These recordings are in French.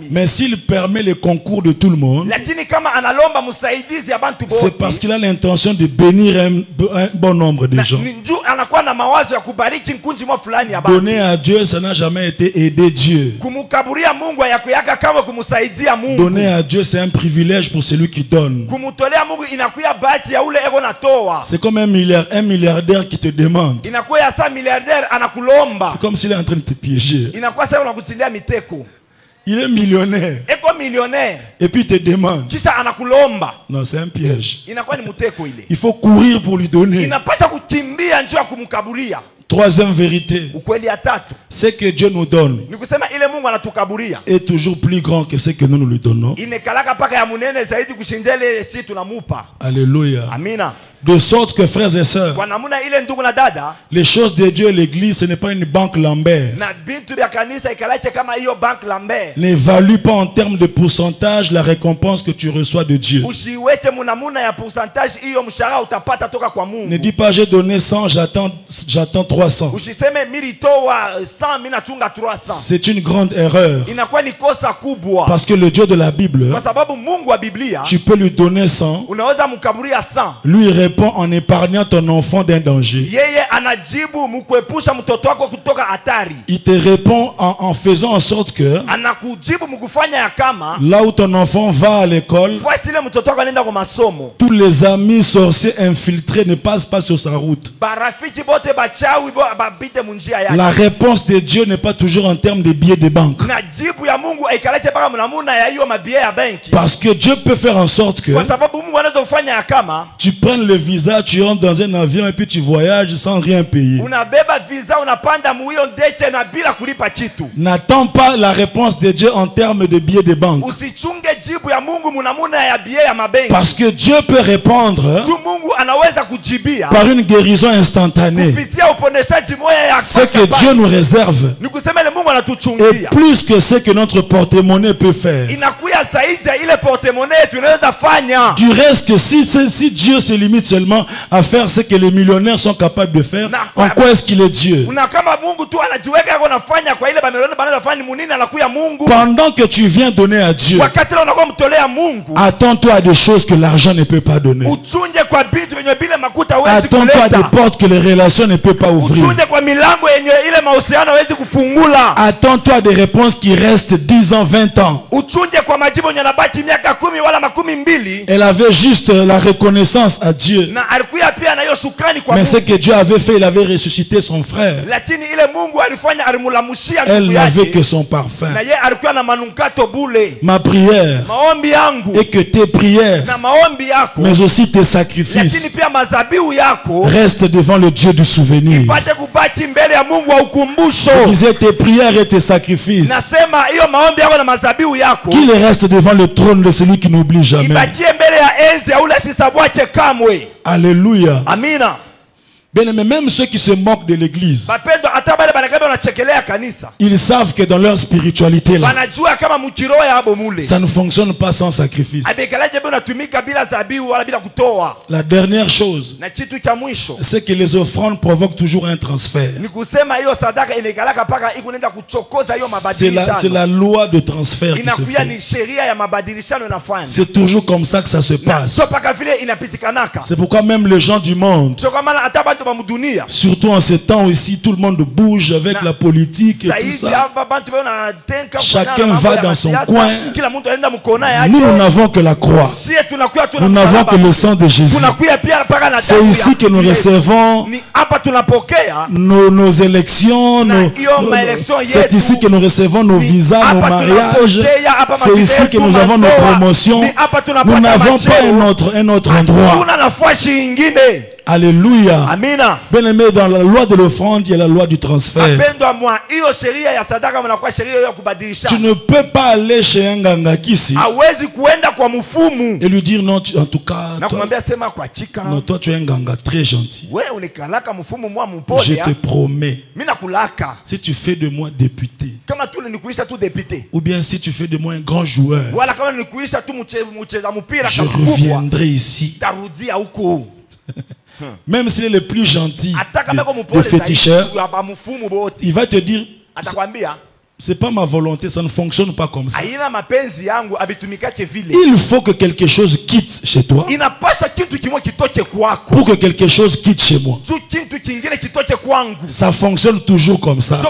Mais s'il permet le concours de tout le monde, c'est parce qu'il a l'intention de bénir un bon nombre de gens. Donner à Dieu, ça n'a jamais été aider Dieu. Donner à Dieu, c'est un privilège pour celui qui donne. C'est comme un milliardaire qui te demande. C'est comme s'il est en train de te piéger. Il est millionnaire. Et puis il te demande. Non, c'est un piège. Il faut courir pour lui donner. Troisième vérité, c'est que Dieu nous donne est toujours plus grand que ce que nous lui donnons. Alléluia. De sorte que, frères et sœurs, les choses de Dieu et l'Église, ce n'est pas une banque Lambert. N'évalue pas en termes de pourcentage la récompense que tu reçois de Dieu. Ne dis pas j'ai donné 100, j'attends 300. C'est une grande erreur. Parce que le Dieu de la Bible, tu peux lui donner 100. Lui répond en épargnant ton enfant d'un danger. Il te répond en faisant en sorte que là où ton enfant va à l'école, tous les amis sorciers infiltrés ne passent pas sur sa route. La réponse de Dieu n'est pas toujours en termes de billets de banque. Parce que Dieu peut faire en sorte que tu prennes le visa, tu rentres dans un avion et puis tu voyages sans rien payer. N'attends pas la réponse de Dieu en termes de billets de banque. Parce que Dieu peut répondre par une guérison instantanée. Ce que Dieu nous réserve est plus que ce que notre porte-monnaie peut faire. Du reste, que si Dieu se limite seulement à faire ce que les millionnaires sont capables de faire, en quoi est-ce qu'il est Dieu? Pendant que tu viens donner à Dieu, attends-toi à des choses que l'argent ne peut pas donner. Attends-toi à des portes que les relations ne peuvent pas ouvrir. Attends-toi à des réponses qui restent 10 ans, 20 ans. Elle avait juste la reconnaissance à Dieu. Mais ce que Dieu avait fait, il avait ressuscité son frère. Elle n'avait que son parfum. Ma prière est que tes prières, mais aussi tes sacrifices, restent devant le Dieu du souvenir. Je disais tes prières et tes sacrifices, qu'ils restent devant le trône de celui qui n'oublie jamais. Alléluia. Amina. Bien aimé, même ceux qui se moquent de l'église, ils savent que dans leur spiritualité là, ça ne fonctionne pas sans sacrifice. La dernière chose, c'est que les offrandes provoquent toujours un transfert. C'est la loi de transfert qui se fait. C'est toujours comme ça que ça se passe. C'est pourquoi même les gens du monde, surtout en ces temps ici, tout le monde bouge avec la politique et tout ça. Chacun va dans son coin. Nous n'avons que la croix. Nous n'avons que le sang de Jésus. C'est ici que nous recevons nos élections. C'est ici que nous recevons nos visas, nos mariages. C'est ici que nous avons nos promotions. Nous n'avons pas un autre endroit. Alléluia. Amina. Bien aimé, dans la loi de l'offrande, il y a la loi du transfert. Tu ne peux pas aller chez un gangakisi et lui dire non, en tout cas, toi tu es un ganga très gentil. Je te promets, si tu fais de moi député, ou bien si tu fais de moi un grand joueur, je reviendrai ici. Même s'il est le plus gentil des féticheurs, il va te dire c'est pas ma volonté, ça ne fonctionne pas comme ça. Il faut que quelque chose quitte chez toi pour que quelque chose quitte chez moi. Ça fonctionne toujours comme ça.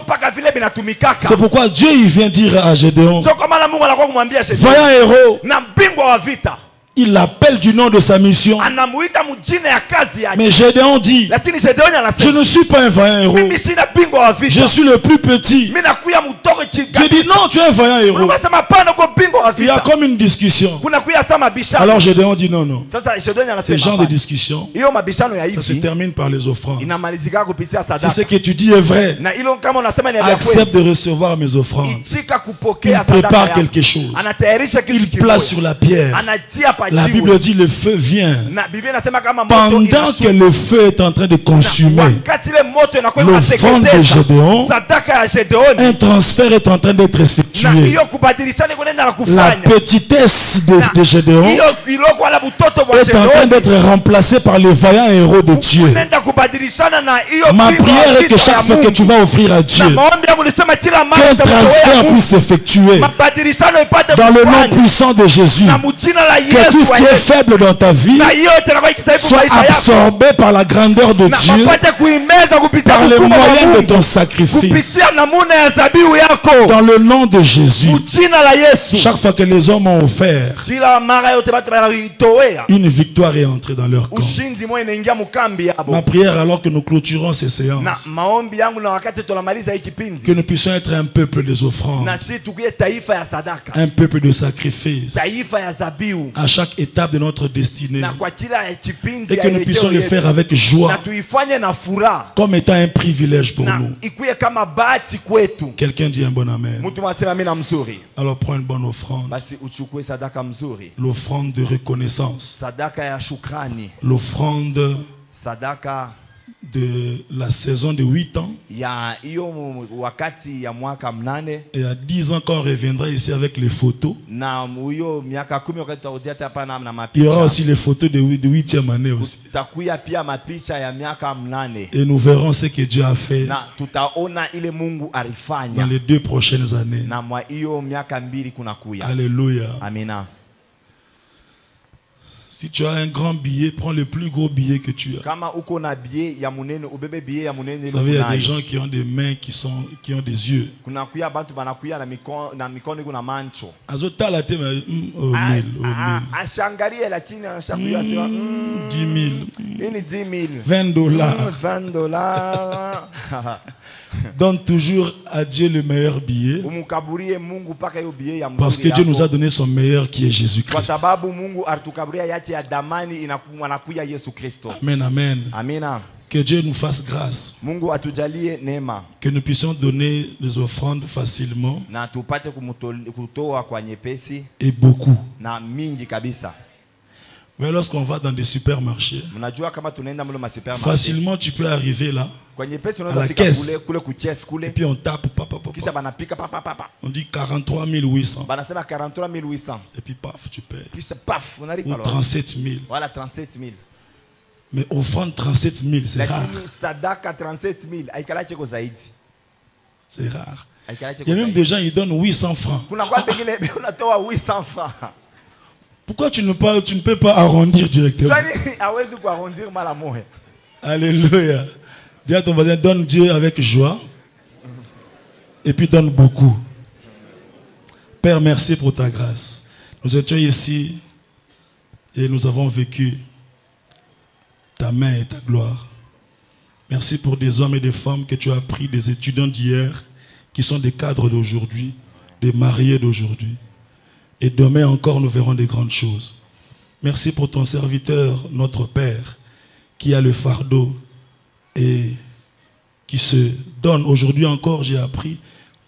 C'est pourquoi Dieu il vient dire à Gédéon, voyant héros, il l'appelle du nom de sa mission. Mais Gédéon dit, je ne suis pas un vaillant héros. Je suis le plus petit. Je dis non, tu es un vaillant héros. Il y a comme une discussion. Alors Gédéon dit non, non. Ce genre de discussion, ça se termine par les offrandes. Si ce que tu dis est vrai, accepte de recevoir mes offrandes. Il prépare quelque chose. Il place sur la pierre. La Bible dit le feu vient. Pendant que le feu est en train de consumer l'offrande de Gédéon, un transfert est en train d'être effectué. La petitesse de Gédéon est en train d'être remplacée par les vaillants héros de Dieu. Ma prière est que chaque fois que tu vas offrir à Dieu, qu'un transfert puisse s'effectuer dans le nom puissant de Jésus. Que tout ce qui est faible dans ta vie soit absorbé par la grandeur de Dieu, par les moyens de ton sacrifice. Dans le nom de Jésus. Chaque fois que les hommes ont offert, une victoire est entrée dans leur camp. Ma prière alors que nous clôturons ces séances, que nous puissions être un peuple des offrandes, un peuple de sacrifice à chaque étape de notre destinée, et que nous puissions le faire avec joie, comme étant un privilège pour nous. Quelqu'un dit un bon amen. Alors prends une bonne offrande, l'offrande de reconnaissance, l'offrande de la saison de 8 ans, et à 10 ans quand on reviendra ici avec les photos, il y aura aussi les photos de 8e année aussi, et nous verrons ce que Dieu a fait dans les 2 prochaines années. Alléluia. Si tu as un grand billet, prends le plus gros billet que tu as. Vous savez, il y a des gens qui ont des mains qui ont des yeux. 10 000, $20. Donne toujours à Dieu le meilleur billet, parce que Dieu nous a donné son meilleur qui est Jésus-Christ. Amen, amen. Que Dieu nous fasse grâce, que nous puissions donner les offrandes facilement et beaucoup. Mais lorsqu'on va dans des supermarchés, facilement tu peux arriver là à la caisse et puis on tape, on dit 43 800, et puis paf, tu payes, ou 37 000. Mais offrande 37 000, c'est rare. C'est rare. Il y a même des gens qui donnent 800 francs. Pourquoi tu ne peux pas arrondir directement? Alléluia. Dis à ton voisin, donne Dieu avec joie. Et puis donne beaucoup. Père, merci pour ta grâce. Nous étions ici et nous avons vécu ta main et ta gloire. Merci pour des hommes et des femmes que tu as pris, des étudiants d'hier qui sont des cadres d'aujourd'hui, des mariés d'aujourd'hui. Et demain encore, nous verrons des grandes choses. Merci pour ton serviteur, notre Père, qui a le fardeau et qui se donne. Aujourd'hui encore, j'ai appris,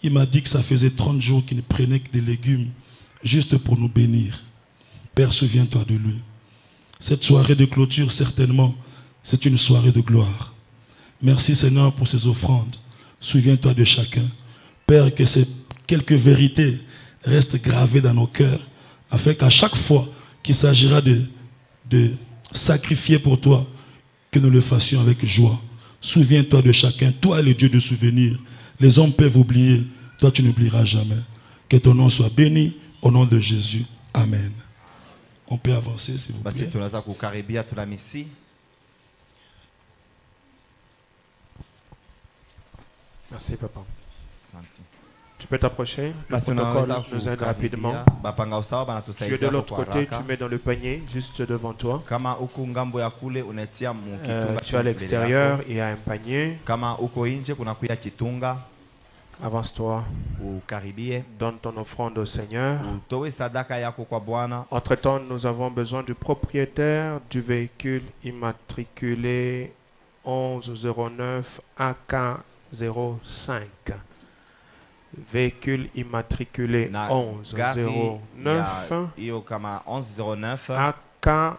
il m'a dit que ça faisait 30 jours qu'il ne prenait que des légumes, juste pour nous bénir. Père, souviens-toi de lui. Cette soirée de clôture, certainement, c'est une soirée de gloire. Merci Seigneur pour ces offrandes. Souviens-toi de chacun. Père, que ces quelques vérités restent gravées dans nos cœurs, afin qu'à chaque fois qu'il s'agira de sacrifier pour toi, que nous le fassions avec joie. Souviens-toi de chacun. Toi, le Dieu de souvenirs. Les hommes peuvent oublier. toi tu n'oublieras jamais. Que ton nom soit béni au nom de Jésus. Amen. On peut avancer s'il vous plaît. Merci papa. Tu peux t'approcher. Le protocole nous aide rapidement. Tu es de l'autre côté, tu mets dans le panier juste devant toi. Tu es à l'extérieur, il y a un panier. Avance-toi. Donne ton offrande au Seigneur. Entre-temps, nous avons besoin du propriétaire du véhicule immatriculé 1109 AK05. Véhicule immatriculé 1109 AK05.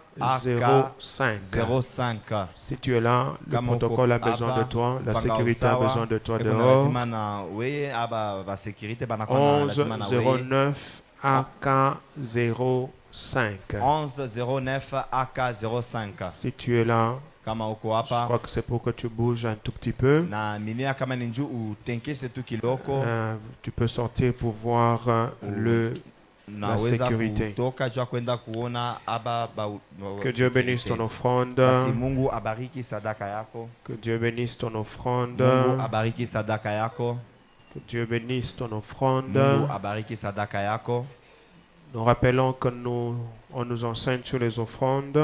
Si tu es là, le protocole a besoin de toi, la sécurité a besoin de toi dehors. 1109 AK05. 1109 AK05. Si tu es là, je crois que c'est pour que tu bouges un tout petit peu. Tu peux sortir pour voir la sécurité. Que Dieu bénisse ton offrande. Que Dieu bénisse ton offrande. Que Dieu bénisse ton offrande. Nous rappelons que on nous enseigne sur les offrandes.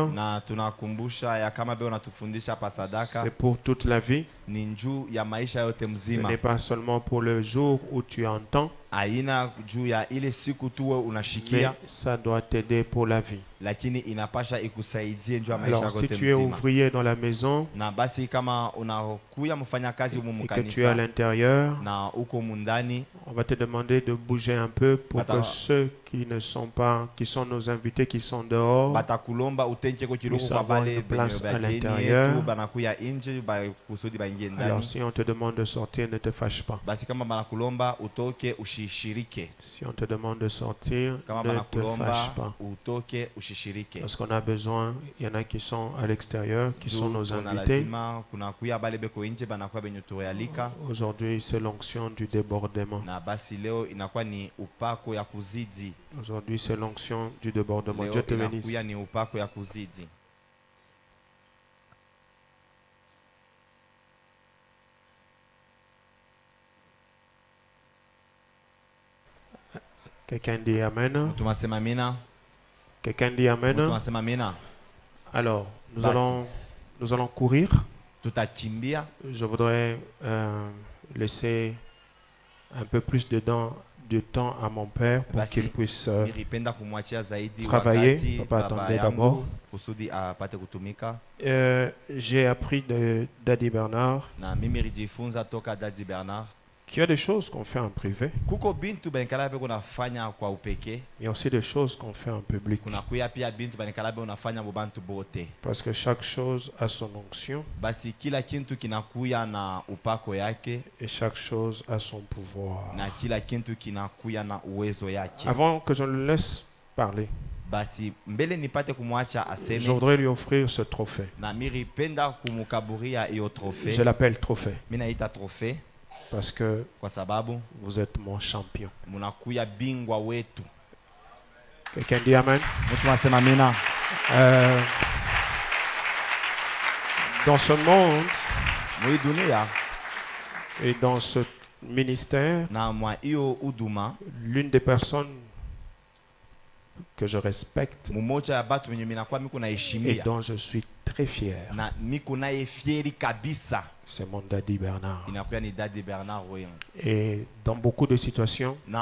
C'est pour toute la vie. Ce n'est pas seulement pour le jour où tu entends. Mais ça doit t'aider pour la vie. Alors si tu es ouvrier dans la maison et que tu es à l'intérieur, on va te demander de bouger un peu pour que ceux qui ne sont pas, qui sont nos invités, qui sont dehors, puissent avoir une place à l'intérieur. Alors si on te demande de sortir, ne te fâche pas. Si on te demande de sortir, ne te fâche pas. Parce qu'on a besoin, il y en a qui sont à l'extérieur, qui sont nos invités. Aujourd'hui, c'est l'onction du débordement. Aujourd'hui, c'est l'onction du débordement. Dieu te bénisse. Quelqu'un dit Amen. Quelqu'un dit Amen. Alors, nous allons courir. Je voudrais laisser un peu plus de temps à mon père pour qu'il puisse travailler. Papa attendait d'abord. J'ai appris de Daddy Bernard qu'il y a des choses qu'on fait en privé. Il y a aussi des choses qu'on fait en public. Parce que chaque chose a son onction. Et chaque chose a son pouvoir. Avant que je le laisse parler, je voudrais lui offrir ce trophée. Je l'appelle trophée. Parce que vous êtes mon champion. Quelqu'un dit Amen. Dans ce monde et dans ce ministère, l'une des personnes que je respecte et dont je suis très fier, c'est mon Daddy Bernard. Et dans beaucoup de situations, il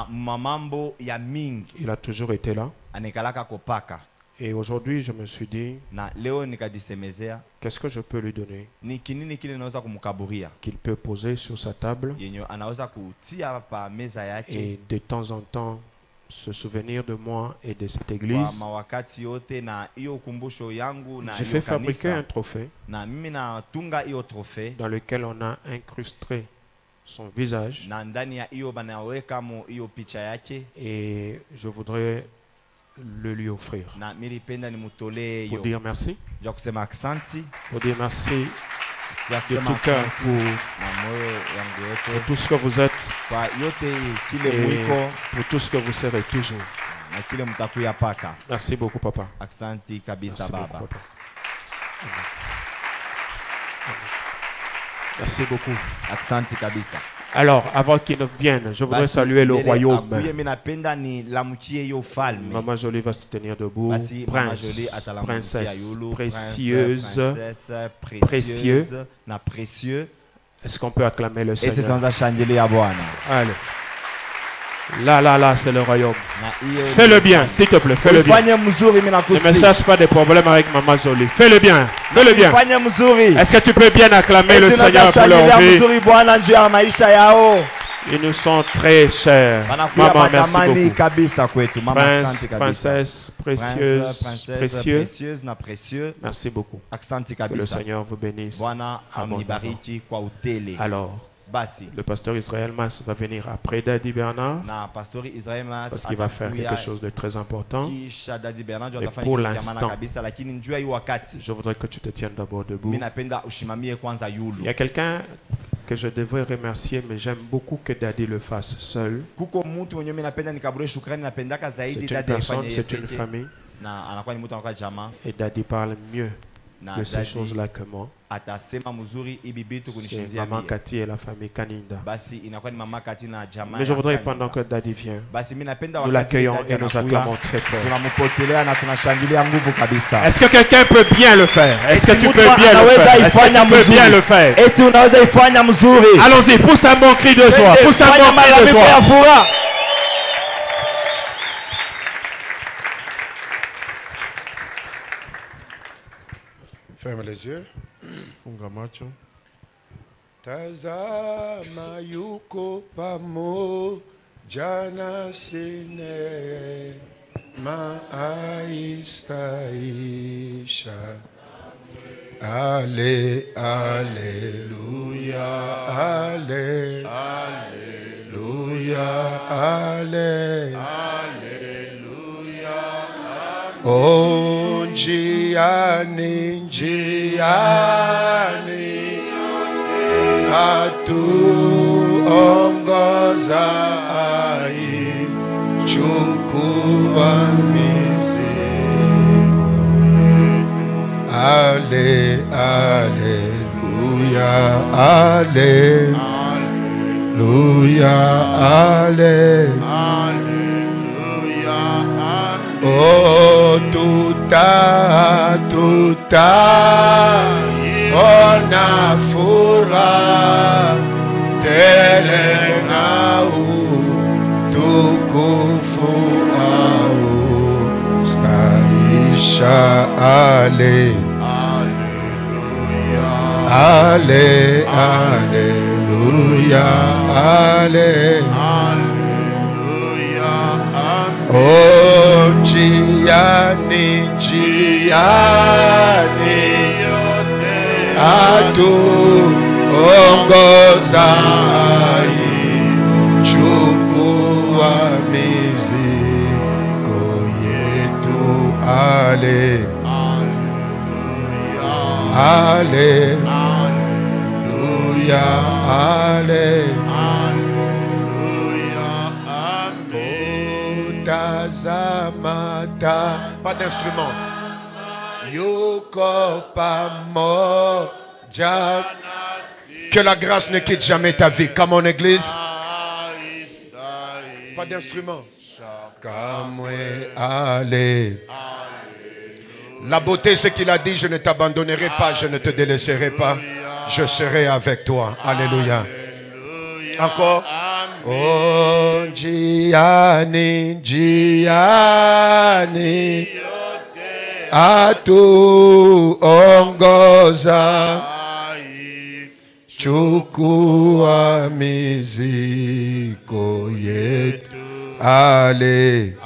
a toujours été là. Et aujourd'hui, je me suis dit, qu'est-ce que je peux lui donner qu'il peut poser sur sa table et de temps en temps se souvenir de moi et de cette église. J'ai fait fabriquer un trophée dans lequel on a incrusté son visage. Et je voudrais le lui offrir pour dire merci. Pour dire merci de tout cœur pour tout ce que vous êtes et pour tout ce que vous serez toujours. Merci beaucoup, papa. Merci beaucoup, papa. Merci beaucoup. Alors, avant qu'il ne vienne, je voudrais saluer le royaume. Maman Jolie va se tenir debout. Prince, princesse, précieuse, précieux. Est-ce qu'on peut acclamer le Seigneur? Allez. Là, c'est le royaume. Fais-le bien, s'il te plaît, fais-le bien. Ne me cherche pas de problème avec Maman Jolie. Fais-le bien, fais-le bien. Est-ce que tu peux bien acclamer le Seigneur pour leur vie? Ils nous sont très chers. Maman, merci beaucoup. Prince, princesse, précieuse, précieux. Merci beaucoup. Que le Seigneur vous bénisse. Alors, le pasteur Israël Mas va venir après Daddy Bernard parce qu'il va faire quelque chose de très important. Et pour l'instant, je voudrais que tu te tiennes d'abord debout. Il y a quelqu'un que je devrais remercier, mais j'aime beaucoup que Daddy le fasse seul. C'est une personne, c'est une famille. Et Daddy parle mieux de ces choses-là que moi. C'est Maman Cathy et la famille Kaninda. Mais je voudrais, pendant que Daddy vient, nous l'accueillons et nous acclamons très fort. Est-ce que quelqu'un peut bien le faire? Est-ce que tu peux bien le faire? Est-ce que tu peux bien le faire? Allons-y, pousse un bon cri de joie. Pousse un bon cri de joie. Ferme les yeux. Funga macho. Tazama yuko pamoja nasi maistaisha. Ale, Alléluia, ale, Alléluia, ale, Alléluia. Oh, njiani, njiani, atuongoza ai, chukua mizigo. Ale, Alléluia, ale, Alléluia, ale, Alléluia, oh, tuta, ona furaha tele nau, tukufu au staisha. Ale, Ale, Alléluia, ale, Alléluia, oh, njiani, njiani, atuongoza ai, chukua mizigo yetu. Ale, Ale, Alléluia, ale, Alléluia, amen. Tazamata, pas d'instrument. Yuko pamoja. Que la grâce ne quitte jamais ta vie. Comme en église. Pas d'instrument. Kamwe, ale. La beauté, c'est qu'il a dit, je ne t'abandonnerai pas, je ne te délaisserai pas, je serai avec toi. Alléluia. Encore. Oh, njiani, njiani, atuongoza, chukua mizigo yetu. Ale,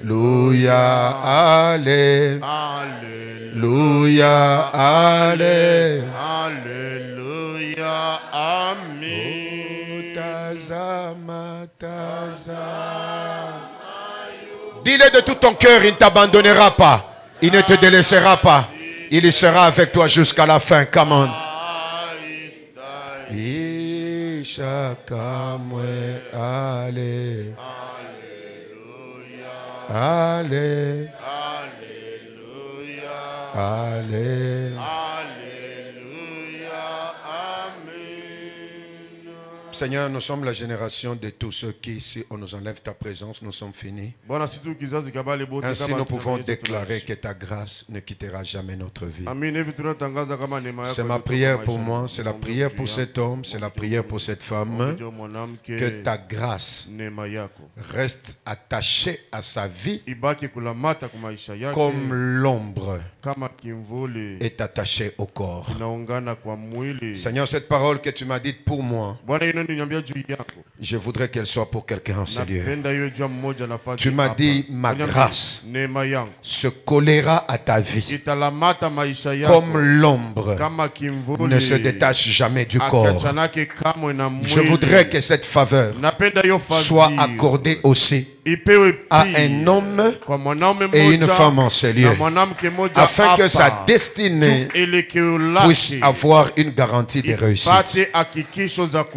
Alléluia, ale, Alléluia, ale, Alléluia, amen. Tazama, tazama. Dis-le de tout ton cœur, il ne t'abandonnera pas, il ne te délaissera pas, il y sera avec toi jusqu'à la fin. Come on. Ishakamwe, allez. Allez. Alléluia. Allez. Seigneur, nous sommes la génération de tous ceux qui, si on nous enlève ta présence, nous sommes finis. Ainsi, nous pouvons déclarer que ta grâce ne quittera jamais notre vie. C'est ma prière pour moi, c'est la prière pour cet homme, c'est la prière pour cette femme. Que ta grâce reste attachée à sa vie comme l'ombre est attachée au corps. Seigneur, cette parole que tu m'as dite pour moi, je voudrais qu'elle soit pour quelqu'un en ce lieu. Tu m'as dit, ma grâce se collera à ta vie comme l'ombre ne se détache jamais du corps. Je voudrais que cette faveur soit accordée aussi à un homme et une femme en ce lieu, afin que sa destinée puisse avoir une garantie de réussite.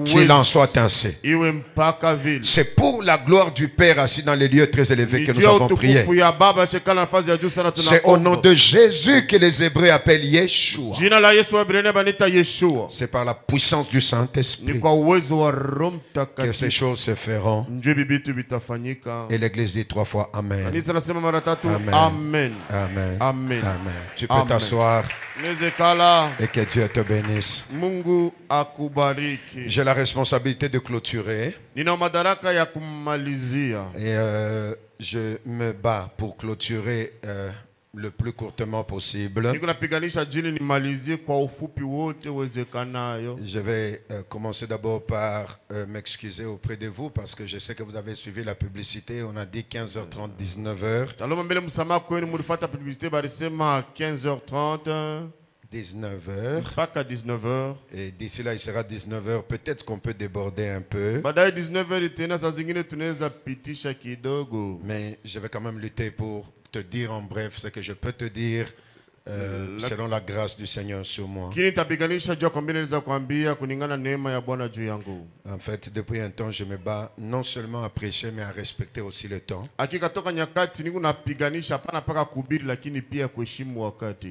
Qu'il en soit ainsi. C'est pour la gloire du Père assis dans les lieux très élevés que nous avons prié. C'est au nom de Jésus que les Hébreux appellent Yeshua. C'est par la puissance du Saint-Esprit que ces choses se feront. Et l'Église dit 3 fois Amen. Amen. Amen. Amen. Amen. Tu peux t'asseoir. Et que Dieu te bénisse. J'ai la responsabilité de clôturer. Et je me bats pour clôturer le plus courtement possible. Je vais commencer d'abord par m'excuser auprès de vous parce que je sais que vous avez suivi la publicité. On a dit 15h30, 19h. 19h. Et d'ici là, il sera 19h. Peut-être qu'on peut déborder un peu. Mais je vais quand même lutter pour te dire en bref ce que je peux te dire selon la grâce du Seigneur sur moi. En fait, depuis un temps, je me bats non seulement à prêcher, mais à respecter aussi le temps.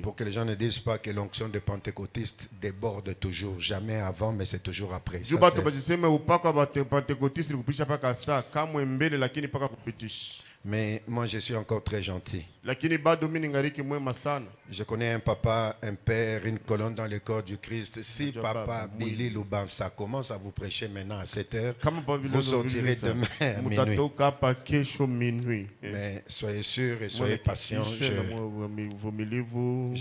Pour que les gens ne disent pas que l'onction des pentecôtistes déborde toujours. Jamais avant, mais c'est toujours après. Mais moi, je suis encore très gentil. Je connais un papa, un père, une colonne dans le corps du Christ. Si papa Billy Loubansa commence à vous prêcher maintenant à 7 heures, vous sortirez demain à minuit. Mais soyez sûrs et soyez patients. Je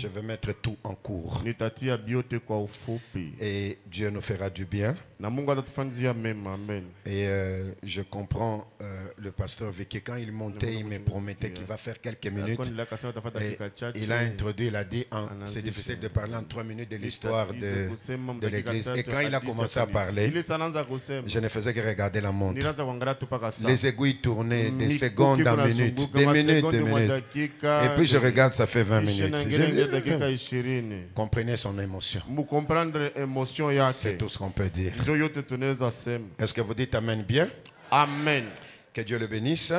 vais mettre tout en cours. Et Dieu nous fera du bien. Et je comprends le pasteur Vicky, quand il montait, il me promettait qu'il va faire quelques minutes. Et il a introduit, il a dit, c'est difficile de parler en 3 minutes de l'histoire de l'église. Et quand il a commencé à parler, je ne faisais que regarder la montre. Les aiguilles tournaient de secondes en minutes, des minutes, des minutes. Et puis je regarde, ça fait 20 minutes. Comprenez son émotion. C'est tout ce qu'on peut dire. Est-ce que vous dites Amen bien? Amen. Que Dieu le bénisse.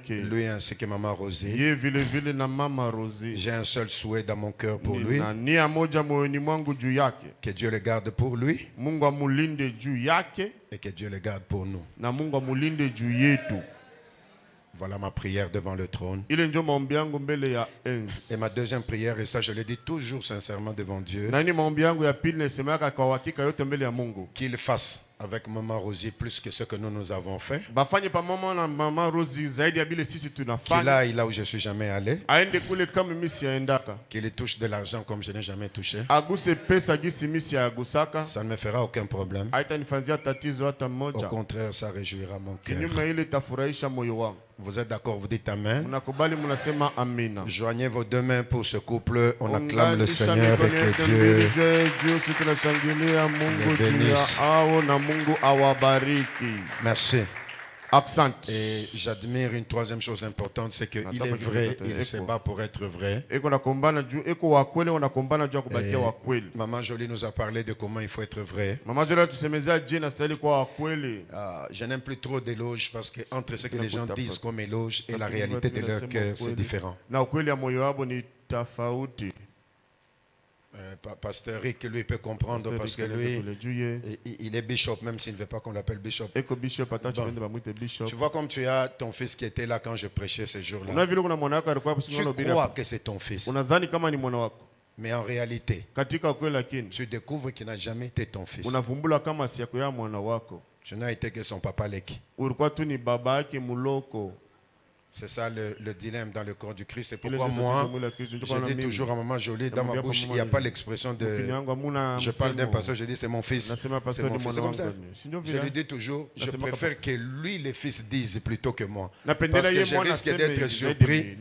Lui ainsi que Maman Rosie. J'ai un seul souhait dans mon cœur pour lui. Que Dieu le garde pour lui. Et que Dieu le garde pour nous. Voilà ma prière devant le trône. Et ma deuxième prière, et ça je le dis toujours sincèrement devant Dieu, qu'il fasse avec Maman Rosie plus que ce que nous avons fait. Qu'il aille là où je ne suis jamais allé. Qu'il touche de l'argent comme je n'ai jamais touché. Ça ne me fera aucun problème. Au contraire, ça réjouira mon cœur. Vous êtes d'accord, vous dites Amen. Joignez vos deux mains pour ce couple. On acclame le Seigneur et que Dieu le bénisse. Merci. Accent. Et j'admire une troisième chose importante, c'est qu'il est vrai, il se bat pour être vrai. Maman Jolie nous a parlé de comment il faut être vrai. Je n'aime plus trop d'éloges parce que entre ce que les gens disent comme éloge et la réalité de leur cœur, c'est différent. Pasteur Rick, lui, peut comprendre parce que lui, il est bishop, même s'il ne veut pas qu'on l'appelle bishop. Bon. Tu vois comme tu as ton fils qui était là quand je prêchais ce jour-là. Tu crois que c'est ton fils. Mais en réalité, tu découvres qu'il n'a jamais été ton fils. Tu n'as été que son papa Leki. C'est ça le dilemme dans le corps du Christ. C'est pourquoi moi, je dis toujours à Maman Jolie, dans ma bouche, il n'y a pas l'expression de... Je parle d'un pasteur, je dis c'est mon fils. C'est mon fils. C'est comme ça. Je lui dis toujours, je préfère que lui, les fils, disent plutôt que moi. Parce que je risque d'être surpris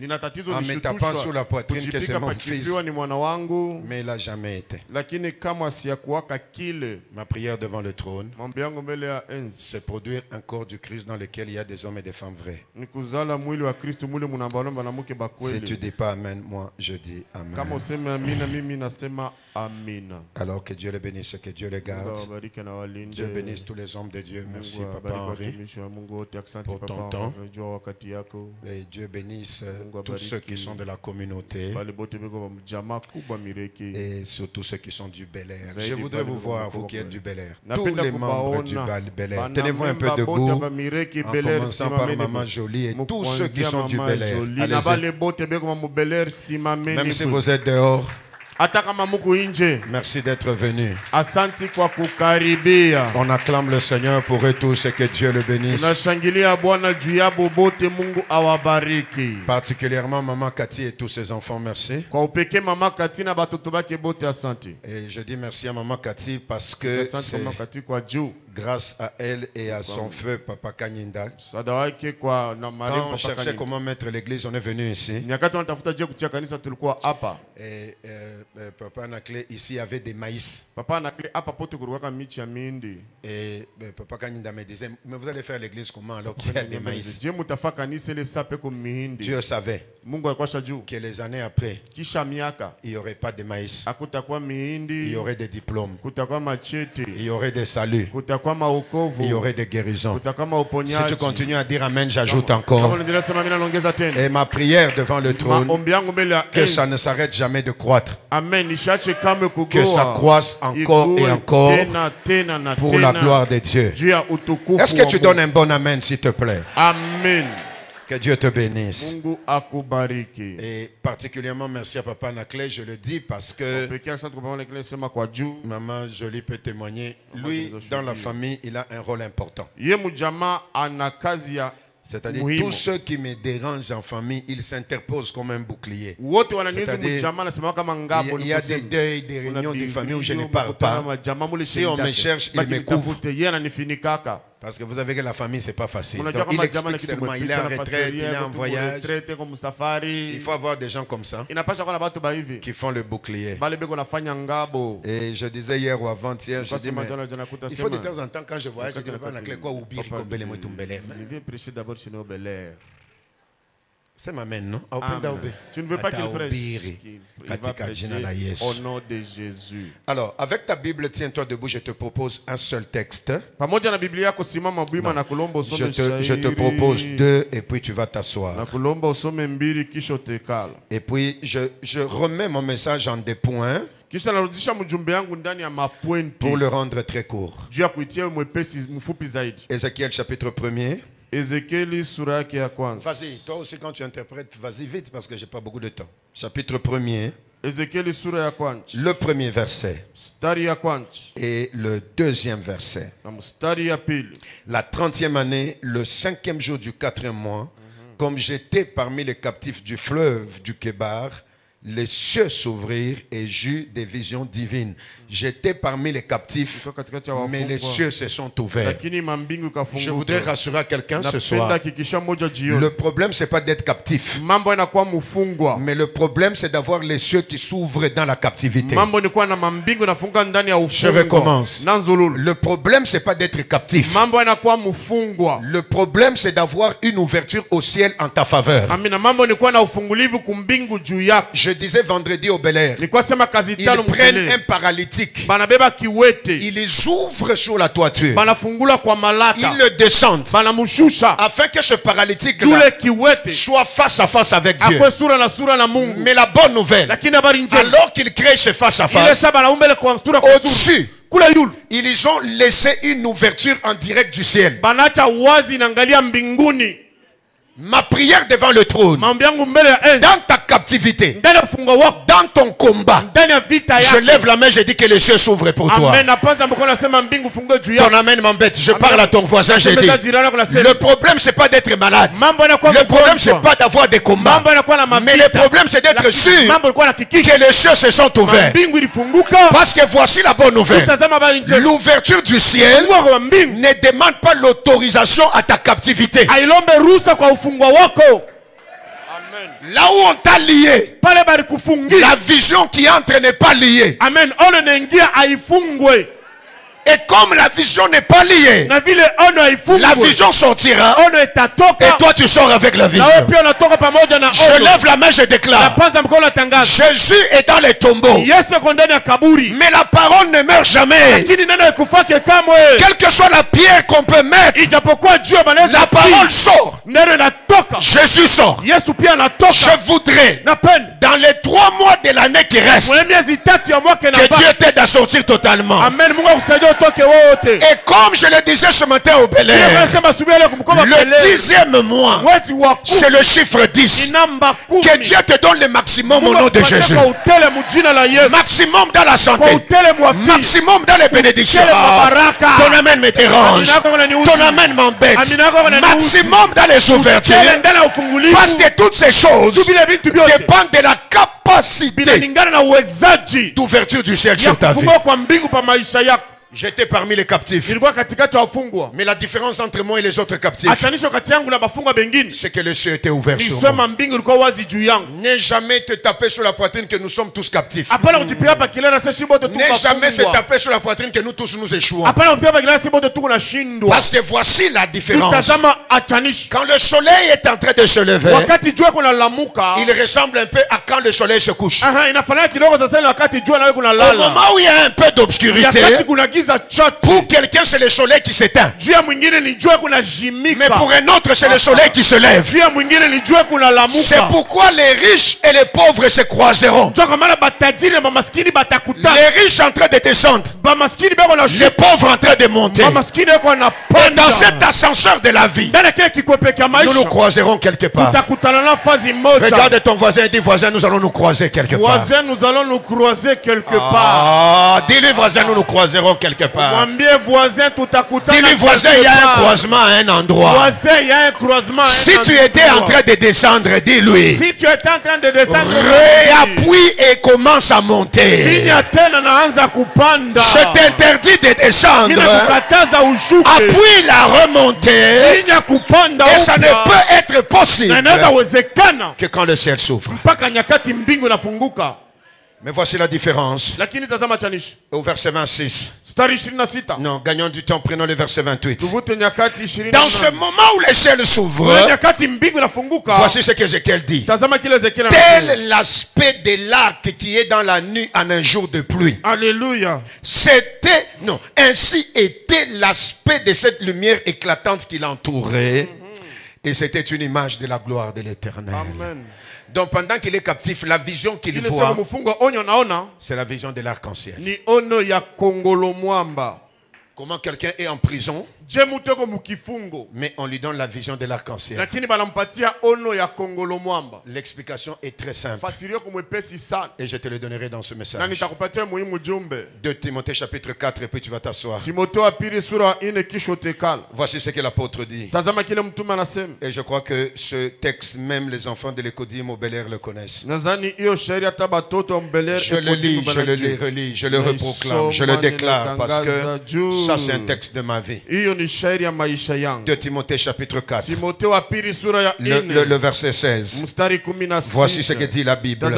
en me tapant sur la poitrine que c'est mon fils. Mais il n'a jamais été. Ma prière devant le trône, c'est produire un corps du Christ dans lequel il y a des hommes et des femmes vrais. Si tu dis pas Amen, moi je dis Amen. Alors que Dieu le bénisse, que Dieu le garde. Dieu bénisse tous les hommes de Dieu. Merci Papa Henri pour ton temps. Et Dieu bénisse tous ceux qui sont de la communauté et surtout ceux qui sont du Bel Air. Je voudrais vous voir, vous qui êtes du Bel Air. Tous les membres du Bel Air. Tenez-vous un peu debout en commençant par Maman Jolie et tous ceux qui sont du Bel Air. Allez-y. Même si vous êtes dehors, merci d'être venu. On acclame le Seigneur pour eux tous et que Dieu le bénisse. Particulièrement Maman Cathy et tous ses enfants, merci. Et je dis merci à Maman Cathy parce que c'est grâce à elle et à son feu, Papa Kanyinda. Quand on cherchait comment mettre l'église, on est venu ici. Et Papa Anaclé, ici, il y avait des maïs. Et Papa Kanyinda me disait, mais vous allez faire l'église comment alors qu'il y a des maïs? Dieu savait que les années après, il n'y aurait pas de maïs. Il y aurait des diplômes. Il y aurait des saluts. Il y aurait des guérisons. Si tu continues à dire Amen, j'ajoute encore. Et ma prière devant le trône, que ça ne s'arrête jamais de croître. Que ça croisse encore et encore pour la gloire de Dieu. Est-ce que tu donnes un bon Amen, s'il te plaît? Amen. Que Dieu te bénisse. Et particulièrement merci à Papa Anaclé, je le dis parce que Maman Jolie peut témoigner. Lui, dans la famille, il a un rôle important. C'est-à-dire tous ceux qui me dérangent en famille, ils s'interposent comme un bouclier. C'est-à-dire il y a des deuils, des réunions de famille où je ne parle pas. Si on me cherche, il me couvre. Parce que vous savez que la famille, c'est pas facile. Donc, il explique seulement, il est en retraite, il est en voyage. Il faut avoir des gens comme ça qui font le bouclier. Et je disais hier ou avant-hier, il faut de temps en temps, quand je voyage, je dis, je viens prêcher d'abord chez nos Bel Air. C'est ma main, non? Tu ne veux pas qu'il prêche. Il va prêcher au nom de Jésus. Alors, avec ta Bible, tiens-toi debout, je te propose un seul texte. Non. Je te propose deux et puis tu vas t'asseoir. Et puis, je remets mon message en des points pour le rendre très court. Ézéchiel chapitre 1er. Vas-y, toi aussi quand tu interprètes, vas-y vite parce que j'ai pas beaucoup de temps. Chapitre 1er. Le premier verset et le deuxième verset. La 30e année, le 5e jour du 4e mois, comme j'étais parmi les captifs du fleuve du Kébar, les cieux s'ouvrirent et j'eus des visions divines. J'étais parmi les captifs, mais les cieux se sont ouverts. Je voudrais rassurer quelqu'un ce soir. Le problème, ce n'est pas d'être captif. Mais le problème, c'est d'avoir les cieux qui s'ouvrent dans la captivité. Je recommence. Le problème, ce n'est pas d'être captif. Le problème, c'est d'avoir une ouverture au ciel en ta faveur. Je disais vendredi au Bel Air, ils prennent un paralytique, ils les ouvrent sur la toiture, ils le descendent afin que ce paralytique soit face à face avec Dieu. Mais la bonne nouvelle, alors qu'ils créent ce face à face, au-dessus, ils ont laissé une ouverture en direct du ciel. Ma prière devant le trône, dans ta captivité, dans ton combat, je lève la main, je dis que les cieux s'ouvrent pour toi. Ton amen m'embête. Je parle à ton voisin, je dis, le problème c'est pas d'être malade, le problème c'est pas d'avoir des combats, mais le problème c'est d'être sûr que les cieux se sont ouverts. Parce que voici la bonne nouvelle, l'ouverture du ciel ne demande pas l'autorisation à ta captivité. Là où on t'a lié, la vision qui entre n'est pas liée. Et comme la vision n'est pas liée, la vision sortira et toi tu sors avec la vision. Je lève la main, je déclare, Jésus est dans les tombeaux, mais la parole ne meurt jamais. Quelle que soit la pierre qu'on peut mettre, la parole sort. Jésus sort. Je voudrais, dans les 3 mois de l'année qui reste, que Dieu t'aide à sortir totalement. Et comme je le disais ce matin au Bel Air, le 10e mois, c'est le chiffre 10. Que Dieu te donne le maximum au nom de Jésus. Maximum dans la santé, maximum dans les bénédictions. Ton amen me dérange, ton amen m'embête. Maximum dans les ouvertures, parce que toutes ces choses dépendent de la capacité d'ouverture du ciel sur ta vie. J'étais parmi les captifs. Mais la différence entre moi et les autres captifs, c'est que le ciel était ouvert sur moi. N'aie jamais te taper sur la poitrine que nous sommes tous captifs. N'aie jamais se taper sur la poitrine que nous tous nous échouons. Parce que voici la différence. Quand le soleil est en train de se lever, il ressemble un peu à quand le soleil se couche. Au moment où il y a un peu d'obscurité, pour quelqu'un c'est le soleil qui s'éteint, mais pour un autre c'est le soleil qui se lève. C'est pourquoi les riches et les pauvres se croiseront. Les riches en train de descendre, les pauvres en train de monter. Et dans cet ascenseur de la vie, nous nous croiserons quelque part. Regarde ton voisin et dis, voisin, nous allons nous croiser quelque part. Voisin, nous allons nous croiser quelque part. Dis-le, voisin, nous nous croiserons quelque part. Dis-le, voisin, il y a un croisement à un endroit. Si tu étais en train de descendre, dis-lui, si tu étais en train de descendre, réappuie et commence à monter. Je t'interdis de descendre. Appuie la remontée. Et ça ne peut être possible que quand le ciel s'ouvre. Mais voici la différence. Au verset 26. Non, gagnons du temps, prenons le verset 28. Dans ce moment où le ciel s'ouvre, voici ce qu'Ézéchiel dit. Tel l'aspect de l'arc qui est dans la nuit en un jour de pluie. Alléluia. Ainsi était l'aspect de cette lumière éclatante qui l'entourait. Et c'était une image de la gloire de l'Éternel. Amen. Donc pendant qu'il est captif, la vision qu'il voit, c'est la vision de l'arc-en-ciel. Comment quelqu'un est en prison, Mais on lui donne la vision de l'arc-en-ciel. L'explication est très simple. Et je te le donnerai dans ce message. 2 Timothée chapitre 4 et puis tu vas t'asseoir. Voici ce que l'apôtre dit. Et je crois que ce texte, même les enfants de l'Écodime au Bel-Air le connaissent. Je le lis, je le relis, je le reproclame, je le déclare parce que ça c'est un texte de ma vie. 2 Timothée chapitre 4, le verset 16. Voici ce que dit la Bible.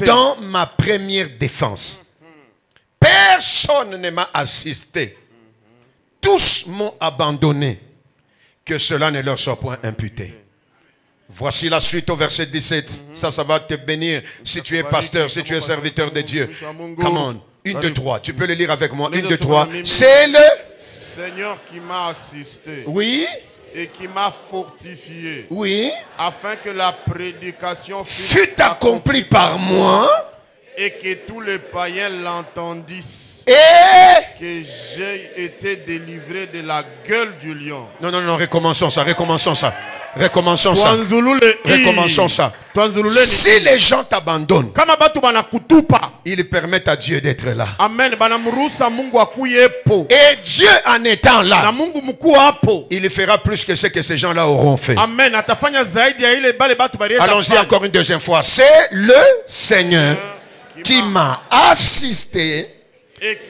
Dans ma première défense, personne ne m'a assisté. Tous m'ont abandonné. Que cela ne leur soit point imputé. Voici la suite au verset 17. Ça va te bénir si tu es pasteur, si tu es serviteur de Dieu. Come on. 1, 2, 3. Tu peux le lire avec moi. 1, 2, 3. C'est le Seigneur qui m'a assisté. Oui. Et qui m'a fortifié. Oui. Afin que la prédication fût accomplie par moi. Et que tous les païens l'entendissent. Et que j'ai été délivré de la gueule du lion. Non, recommençons ça. Recommençons ça. Si les gens t'abandonnent, ils permettent à Dieu d'être là. Et Dieu en étant là, il fera plus que ce que ces gens-là auront fait. Allons-y encore une deuxième fois. C'est le Seigneur qui m'a assisté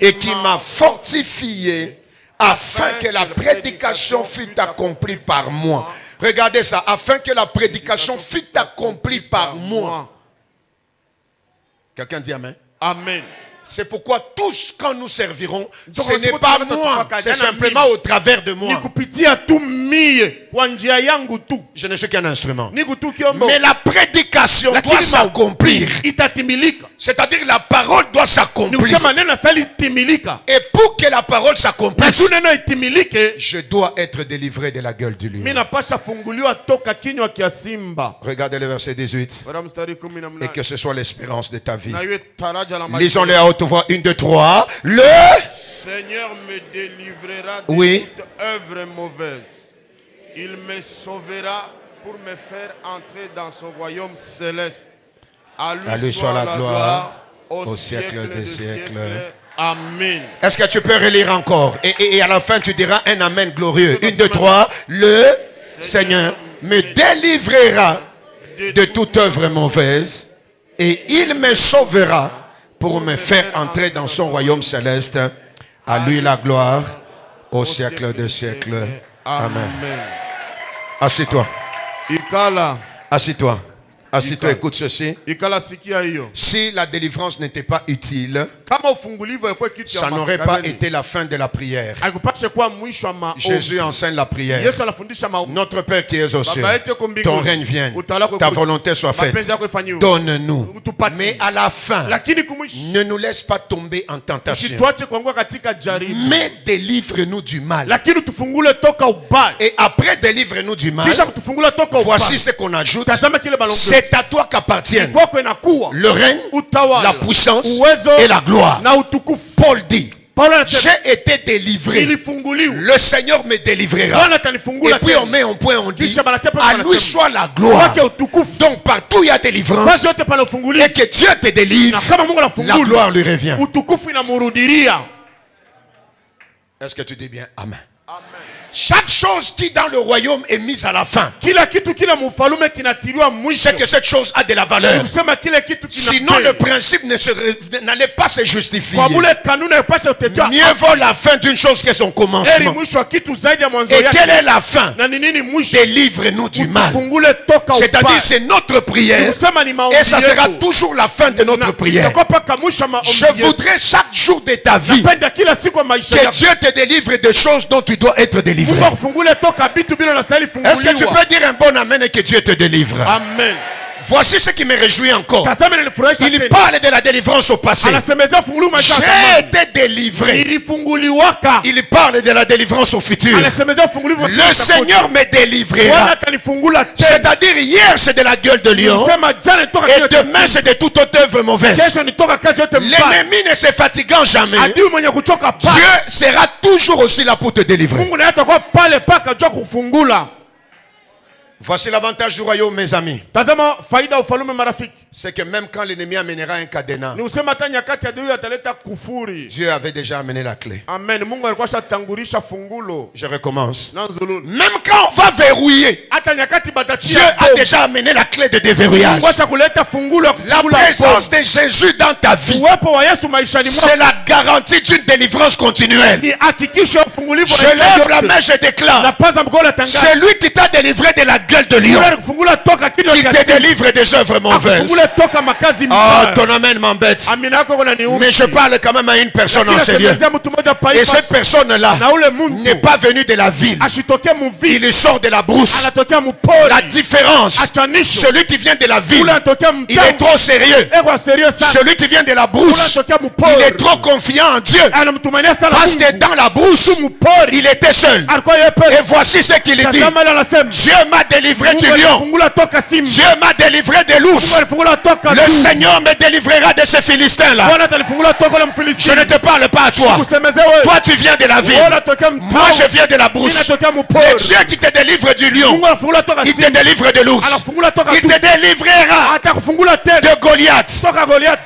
et qui m'a fortifié afin que la prédication fût accomplie par moi. Regardez ça, afin que la prédication fût accomplie par moi. Quelqu'un dit amen? Amen. C'est pourquoi tous, quand nous servirons, ce n'est pas moi, c'est simplement au travers de moi. Je ne suis qu'un instrument. Mais la prédication doit s'accomplir. C'est-à-dire la parole doit s'accomplir. Et pour que la parole s'accomplisse, je dois être délivré de la gueule du lion. Regardez le verset 18. Et que ce soit l'espérance de ta vie. Lisons-le à haute voix. 1, 2, 3. Le Seigneur me délivrera de toute œuvre mauvaise. Il me sauvera pour me faire entrer dans son royaume céleste. À lui soit la gloire au siècle des siècles. Amen. Est-ce que tu peux relire encore? Et à la fin tu diras un amen glorieux. 1, 2, 3. Le Seigneur me délivrera de toute œuvre mauvaise. Et il me sauvera pour me faire entrer dans son royaume céleste. À lui la gloire au siècle des siècles. Amen. Assieds-toi. Assieds-toi. Assis-toi, écoute ceci. Si la délivrance n'était pas utile, ça n'aurait pas été la fin de la prière. Jésus enseigne la prière. Notre Père qui es aux cieux, ton règne vienne, ta volonté soit faite. Donne-nous. Mais à la fin, ne nous laisse pas tomber en tentation. Mais délivre-nous du mal. Et après délivre-nous du mal, voici ce qu'on ajoute. C'est à toi qu'appartiennent le règne, la puissance et la gloire. Paul dit, j'ai été délivré. Le Seigneur me délivrera. Et puis on met un point, on dit, à lui soit la gloire. Donc partout il y a délivrance et que Dieu te délivre, la gloire lui revient. Est-ce que tu dis bien amen? Amen. Chaque chose qui dans le royaume est mise à la fin, c'est que cette chose a de la valeur. Sinon le principe n'allait pas se justifier. Mieux vaut la fin d'une chose que son commencement. Et quelle est la fin? Délivre-nous du mal. C'est-à-dire c'est notre prière. Et ça sera toujours la fin de notre prière. Je voudrais chaque jour de ta vie que Dieu te délivre des choses dont tu dois être délivré. Est-ce que tu peux dire un bon amen et que Dieu te délivre? Amen. Voici ce qui me réjouit encore. Il parle de la délivrance au passé. J'ai été délivré. Il parle de la délivrance au futur. Le Seigneur me délivrera. C'est-à-dire hier c'est de la gueule de lion. Et demain c'est de toute autre œuvre mauvaise. L'ennemi ne se fatiguant jamais. Dieu sera toujours aussi là pour te délivrer. Voici l'avantage du royaume, mes amis. C'est que même quand l'ennemi amènera un cadenas, Dieu avait déjà amené la clé. Je recommence. Même quand on va verrouiller, Dieu a déjà amené la clé de déverrouillage. La présence de Jésus dans ta vie, c'est la garantie d'une délivrance continuelle. Je lève la main, je déclare. C'est lui qui t'a délivré de la gueule de lion, qui te délivre des œuvres mauvaises. Oh, ton amen m'embête. Mais je parle quand même à une personne en sérieux. Et cette personne-là n'est pas venue de la ville. Il sort de la brousse. La différence, celui qui vient de la ville, il est trop sérieux. Celui qui vient de la brousse, il est trop confiant en Dieu. Parce que dans la brousse, il était seul. Et voici ce qu'il dit. Dieu m'a délivré du lion. Dieu m'a délivré de l'ours. Le Seigneur me délivrera de ces Philistins-là. Je ne te parle pas à toi. Toi, tu viens de la ville. Moi, je viens de la brousse. Mais Dieu qui te délivre du lion, il te délivre de l'ours. Il te délivrera de Goliath.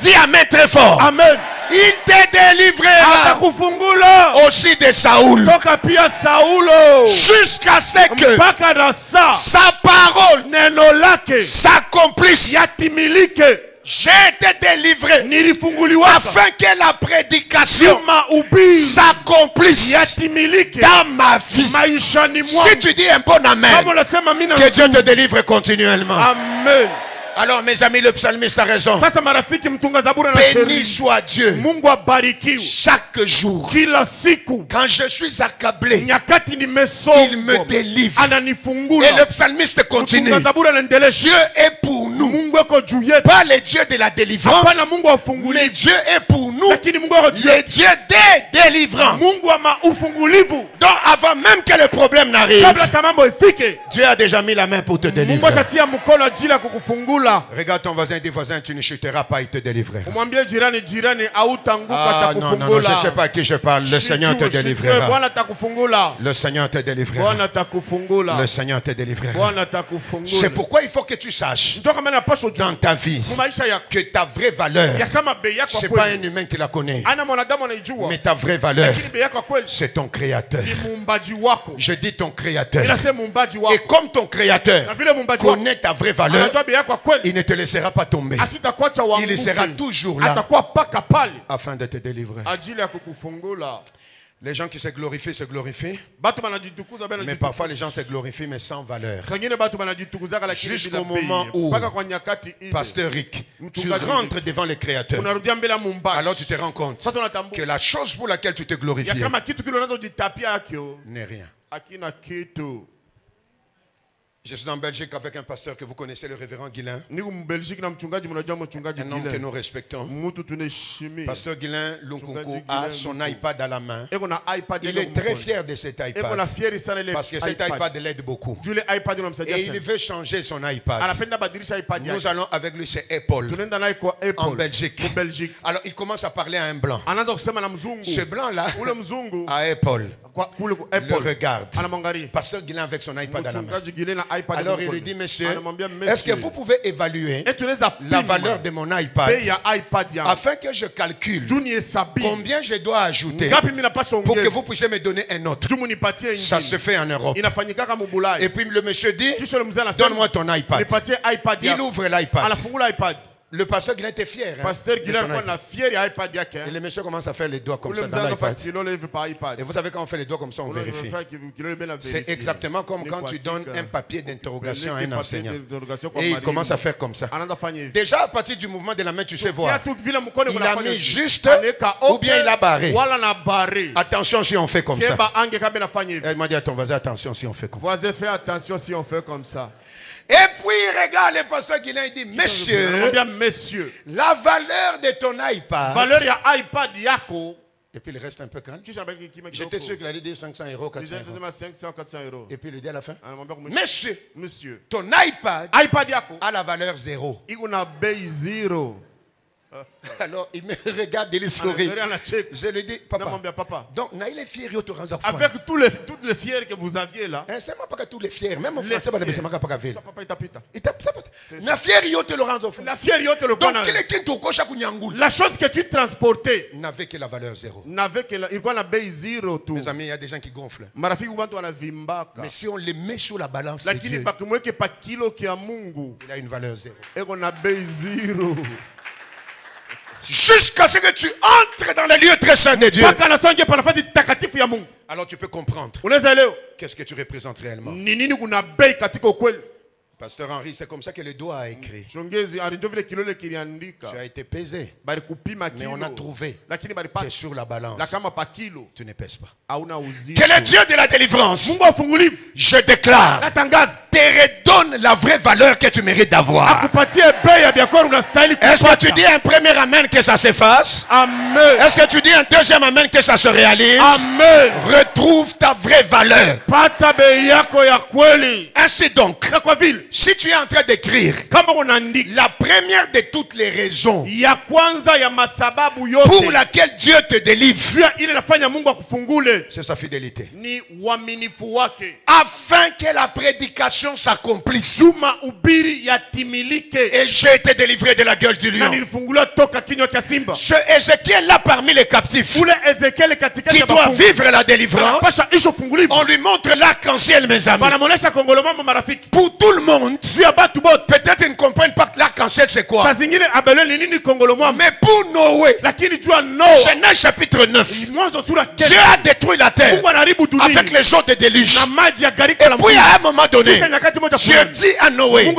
Dis amen très fort. Amen. Il te délivrera aussi de Saoul. Jusqu'à ce que sa parole s'accomplisse. J'ai été délivré afin que la prédication s'accomplisse dans ma vie. Si tu dis un bon amen, que Dieu te délivre continuellement. Amen. Alors mes amis, le psalmiste a raison. Béni soit Dieu chaque jour. Quand je suis accablé, il me délivre. Et le psalmiste continue. Dieu est pour nous. Pas le Dieu de la délivrance, mais Dieu est pour nous le Dieu des délivrances. Donc avant même que le problème n'arrive, Dieu a déjà mis la main pour te délivrer. Regarde ton voisin, dis voisin, tu ne chuteras pas, il te délivrera. Ah non, non, non, je ne sais pas à qui je parle. Le Seigneur te délivrera. Le Seigneur te délivrera. Le Seigneur te délivrera. C'est pourquoi il faut que tu saches dans ta vie que ta vraie valeur, ce n'est pas un humain qui la connaît, mais ta vraie valeur, c'est ton Créateur. Je dis ton Créateur. Et comme ton Créateur connaît ta vraie valeur, il ne te laissera pas tomber. Il sera toujours là afin de te délivrer. Les gens qui se glorifient, mais parfois les gens se glorifient mais sans valeur. Jusqu'au moment où, Pasteur Rick, tu rentres devant le Créateur, alors tu te rends compte que la chose pour laquelle tu te glorifies n'est rien. Je suis en Belgique avec un pasteur que vous connaissez, le révérend Guilain. Un homme que nous respectons. Pasteur Guilain Lunkunku a son iPad à la main. Il est très fier de cet iPad. Parce que cet iPad l'aide beaucoup. Et il veut changer son iPad. Nous allons avec lui chez Apple en Belgique. Alors il commence à parler à un blanc. Ce blanc-là, à Apple, le regarde. Pasteur Guilain avec son iPad à la main. Alors il lui dit, monsieur, est-ce que vous pouvez évaluer la valeur de mon iPad afin que je calcule combien je dois ajouter pour que vous puissiez me donner un autre. Ça se fait en Europe. Et puis le monsieur dit, donne-moi ton iPad. Il ouvre l'iPad. Le pasteur Guilain était fier. Et le monsieur commence à faire les doigts comme ça dans l'iPad. Et vous savez quand on fait les doigts comme ça, on vérifie. C'est exactement comme quand tu donnes un papier d'interrogation à un enseignant. Et il commence à faire comme ça. Déjà à partir du mouvement de la main, tu sais voir. Il a mis juste ou bien il a barré. Attention si on fait comme ça. Il m'a dit à ton voisin, attention si on fait comme ça. Et puis il regarde le pasteur qui dit, monsieur, la valeur de ton iPad. Valeur ya iPad yako. Et puis il reste un peu calme. J'étais sûr qu'il allait dire 500 €, 400 €. Et puis il dit à la fin, monsieur, ton iPad a la valeur 0. Alors il me regarde et il sourit. Je lui dis, papa. Donc, avec toutes les fiers que vous aviez là. C'est pas que tous les fiers. Même en français, la chose que tu transportais n'avait que la valeur 0. Mes amis, il y a des gens qui gonflent. Mais si on les met sur la balance de Dieu, il a une valeur 0. Jusqu'à ce que tu entres dans le lieu très saint de Dieu. Alors tu peux comprendre qu'est-ce que tu représentes réellement. Pasteur Henri, c'est comme ça que le doigt a écrit. Tu as été pesé, mais on a trouvé que sur la balance, tu ne pèses pas. Que le Dieu de la délivrance, je déclare, te redonne la vraie valeur que tu mérites d'avoir. Est-ce que tu dis un premier amen que ça s'efface? Amen. Est-ce que tu dis un deuxième amen que ça se réalise? Amen. Retrouve ta vraie valeur. Ainsi donc, si tu es en train d'écrire la première de toutes les raisons pour laquelle Dieu te délivre, c'est sa fidélité. Afin que la prédication s'accomplisse. Et j'ai été délivré de la gueule du lion. Ce Ézéchiel là parmi les captifs qui doit vivre la délivrance, on lui montre l'arc-en-ciel, mes amis. Pour tout le monde, peut-être ils ne comprennent pas que l'arc-en-ciel c'est quoi. Mais pour Noé, Genèse chapitre 9, Dieu a détruit la terre avec les eaux de déluge. Et puis à un moment donné, Dieu dit à Noé,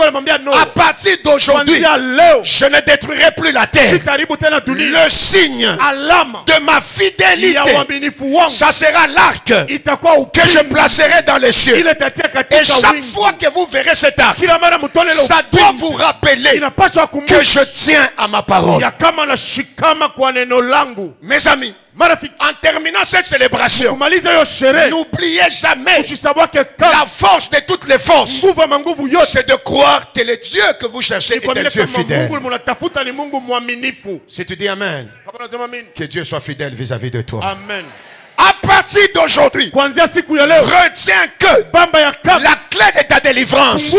à partir d'aujourd'hui, je ne détruirai plus la terre. Le signe de ma fidélité, ça sera l'arc que je placerai dans les cieux. Et chaque fois que vous verrez cet arc, ça doit vous rappeler que je tiens à ma parole. Mes amis, en terminant cette célébration, n'oubliez jamais la force de toutes les forces, c'est de croire que le Dieu que vous cherchez est un Dieu fidèle. Si tu dis Amen, que Dieu soit fidèle vis-à-vis de toi. Amen. À partir d'aujourd'hui, retiens que la clé de ta délivrance,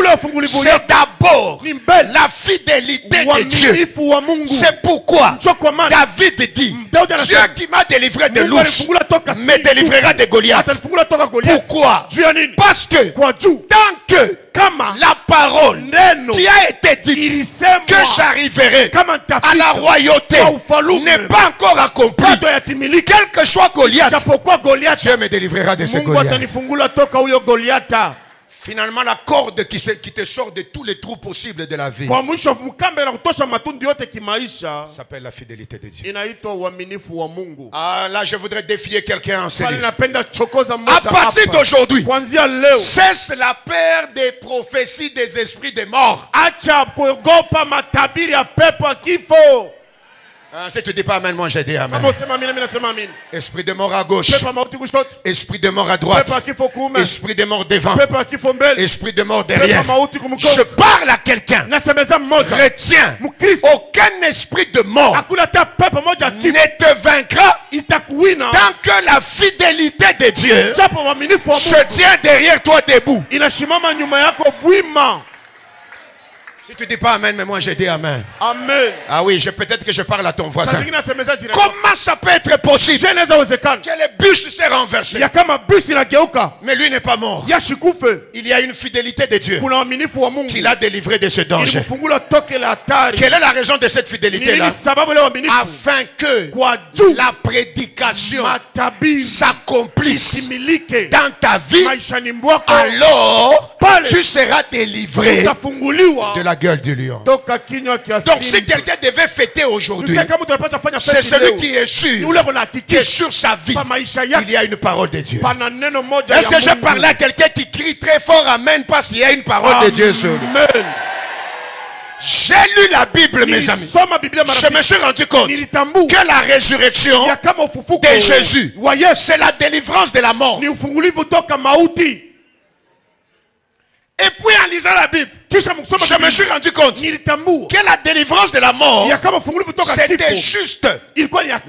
c'est d'abord la fidélité de Dieu. C'est pourquoi David dit, Dieu qui m'a délivré de l'ours me délivrera de Goliath. Pourquoi? Parce que tant que la parole qui a été dite que j'arriverai à la royauté n'est pas encore accomplie, quel que soit Goliath, Dieu me délivrera de ce Goliath. Finalement, la corde qui te sort de tous les trous possibles de la vie s'appelle la fidélité de Dieu. Ah, là, je voudrais défier quelqu'un en série. À partir d'aujourd'hui, cesse la peur des prophéties des esprits des morts. Si tu ne dis pas Amen, moi j'ai dit Amen. Esprit de mort à gauche, esprit de mort à droite, esprit de mort devant, esprit de mort derrière. Je parle à quelqu'un. Retiens, aucun esprit de mort ne te vaincra tant que la fidélité de Dieu se tient derrière toi debout. Si tu ne dis pas Amen, mais moi j'ai dit Amen. Amen. Ah oui, peut-être que je parle à ton voisin. Comment ça peut être possible que le bus s'est renversé, mais lui n'est pas mort? Il y a une fidélité de Dieu qui l'a délivré de ce danger. Quelle est la raison de cette fidélité-là? Afin que la prédication vocation s'accomplisse dans ta vie, alors tu seras délivré de la gueule du lion. Donc si quelqu'un devait fêter aujourd'hui, c'est celui qui est sûr que sur sa vie, il y a une parole de Dieu. Est-ce que je parlais à quelqu'un qui crie très fort Amen parce qu'il y a une parole de Dieu sur lui? J'ai lu la Bible, mes amis. Je me suis rendu compte que la résurrection de Jésus, c'est la délivrance de la mort. Et puis en lisant la Bible, je me suis rendu compte que la délivrance de la mort, c'était juste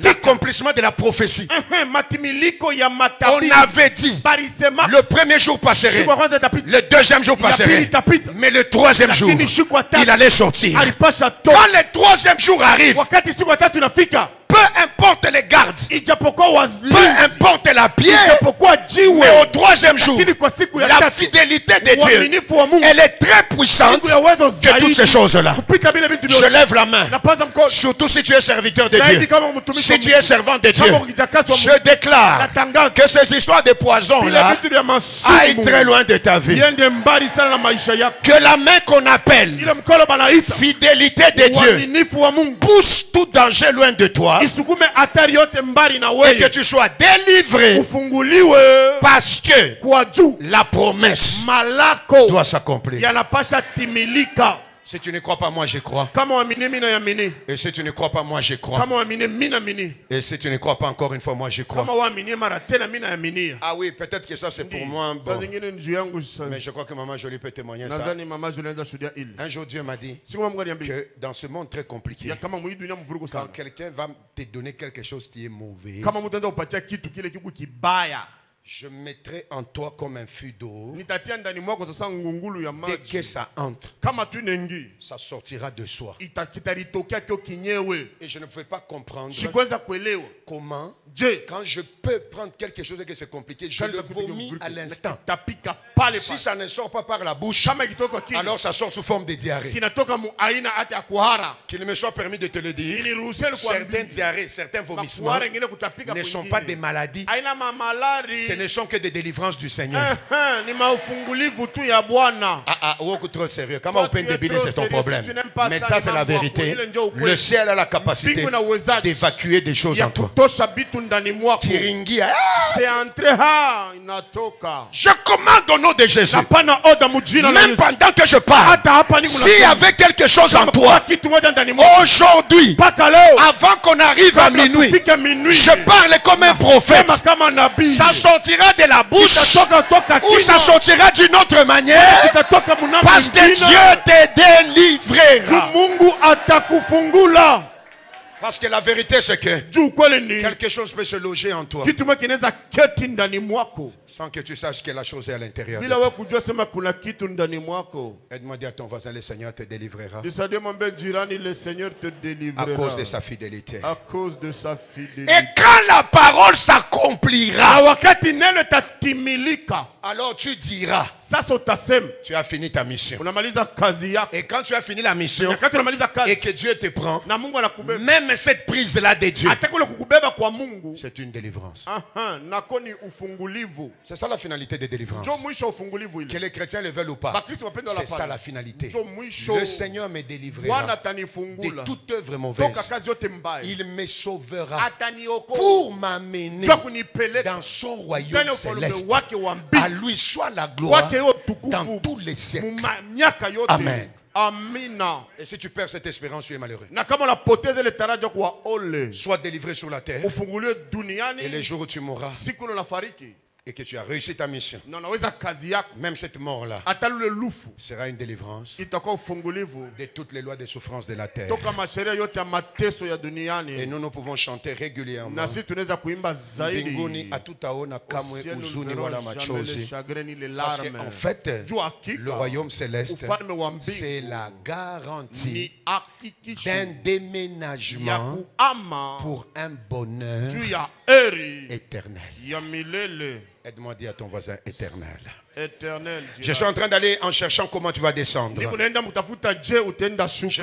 l'accomplissement de la prophétie. On avait dit, le premier jour passerait, le deuxième jour passerait, mais le troisième jour, il allait sortir. Quand le troisième jour arrive, peu importe les gardes, peu importe la pierre, mais au troisième jour, la fidélité de Dieu, elle est très puissante que toutes ces choses-là. Je lève la main, surtout si tu es serviteur de Dieu, si tu es servant de Dieu, je déclare que ces histoires de poison-là aillent très loin de ta vie. Que la main qu'on appelle fidélité de Dieu pousse tout danger loin de toi, et que tu sois délivré, parce que la promesse doit s'accomplir. Si tu ne crois pas, moi je crois. Et si tu ne crois pas, moi je crois. Et si tu ne crois pas, encore une fois, moi je crois. Ah oui, peut-être que ça c'est pour moi. Bon. Mais je crois que Maman Jolie peut témoigner ça. Un jour Dieu m'a dit que dans ce monde très compliqué, quand quelqu'un va te donner quelque chose qui est mauvais, je mettrai en toi comme un fût d'eau. Dès que ça entre, ça sortira de soi. Et je ne pouvais pas comprendre comment, quand je peux prendre quelque chose et que c'est compliqué, je le vomis à l'instant. Si ça ne sort pas par la bouche, alors ça sort sous forme de diarrhée. Qu'il me soit permis de te le dire, certaines diarrhées, certains vomissements ne sont pas des maladies. Ce ne sont que des délivrances du Seigneur. Trop sérieux. Comment on peut débiler, c'est ton problème. Mais ça, c'est la vérité. Le ciel a la capacité d'évacuer des choses en toi. Je commande au nom de Jésus. Même pendant que je parle, s'il y avait quelque chose en toi, aujourd'hui, avant qu'on arrive à minuit, je parle comme un prophète. Ça sortira de la bouche ou ça sortira d'une autre manière, parce que Dieu te délivrera. Parce que la vérité c'est que quelque chose peut se loger en toi sans que tu saches que la chose est à l'intérieur. Aide-moi à dire à ton voisin, le Seigneur te délivrera à cause de sa fidélité. Et quand la parole s'accomplira, alors tu diras, tu as fini ta mission. Et quand tu as fini la mission et que Dieu te prend, même cette prise-là de Dieu, c'est une délivrance. C'est ça la finalité de délivrance. Que les chrétiens le veulent ou pas, c'est ça la finalité. Le Seigneur me délivrera de toute œuvre mauvaise. Il me sauvera pour m'amener dans son royaume céleste. À lui soit la gloire dans tous les siècles. Amen. Amina. Et si tu perds cette espérance, tu es malheureux. Sois délivré sur la terre. Et les jours où tu mourras et que tu as réussi ta mission, même cette mort-là sera une délivrance de toutes les lois de souffrance de la terre. Et nous pouvons chanter régulièrement Mbinguni hatutaona kamwe huzuni wala machozi. Parce qu'en fait, le royaume céleste, c'est la garantie d'un déménagement pour un bonheur éternel. Aide-moi à dire à ton voisin éternel. Éternel. Je suis en train d'aller en cherchant comment tu vas descendre. Je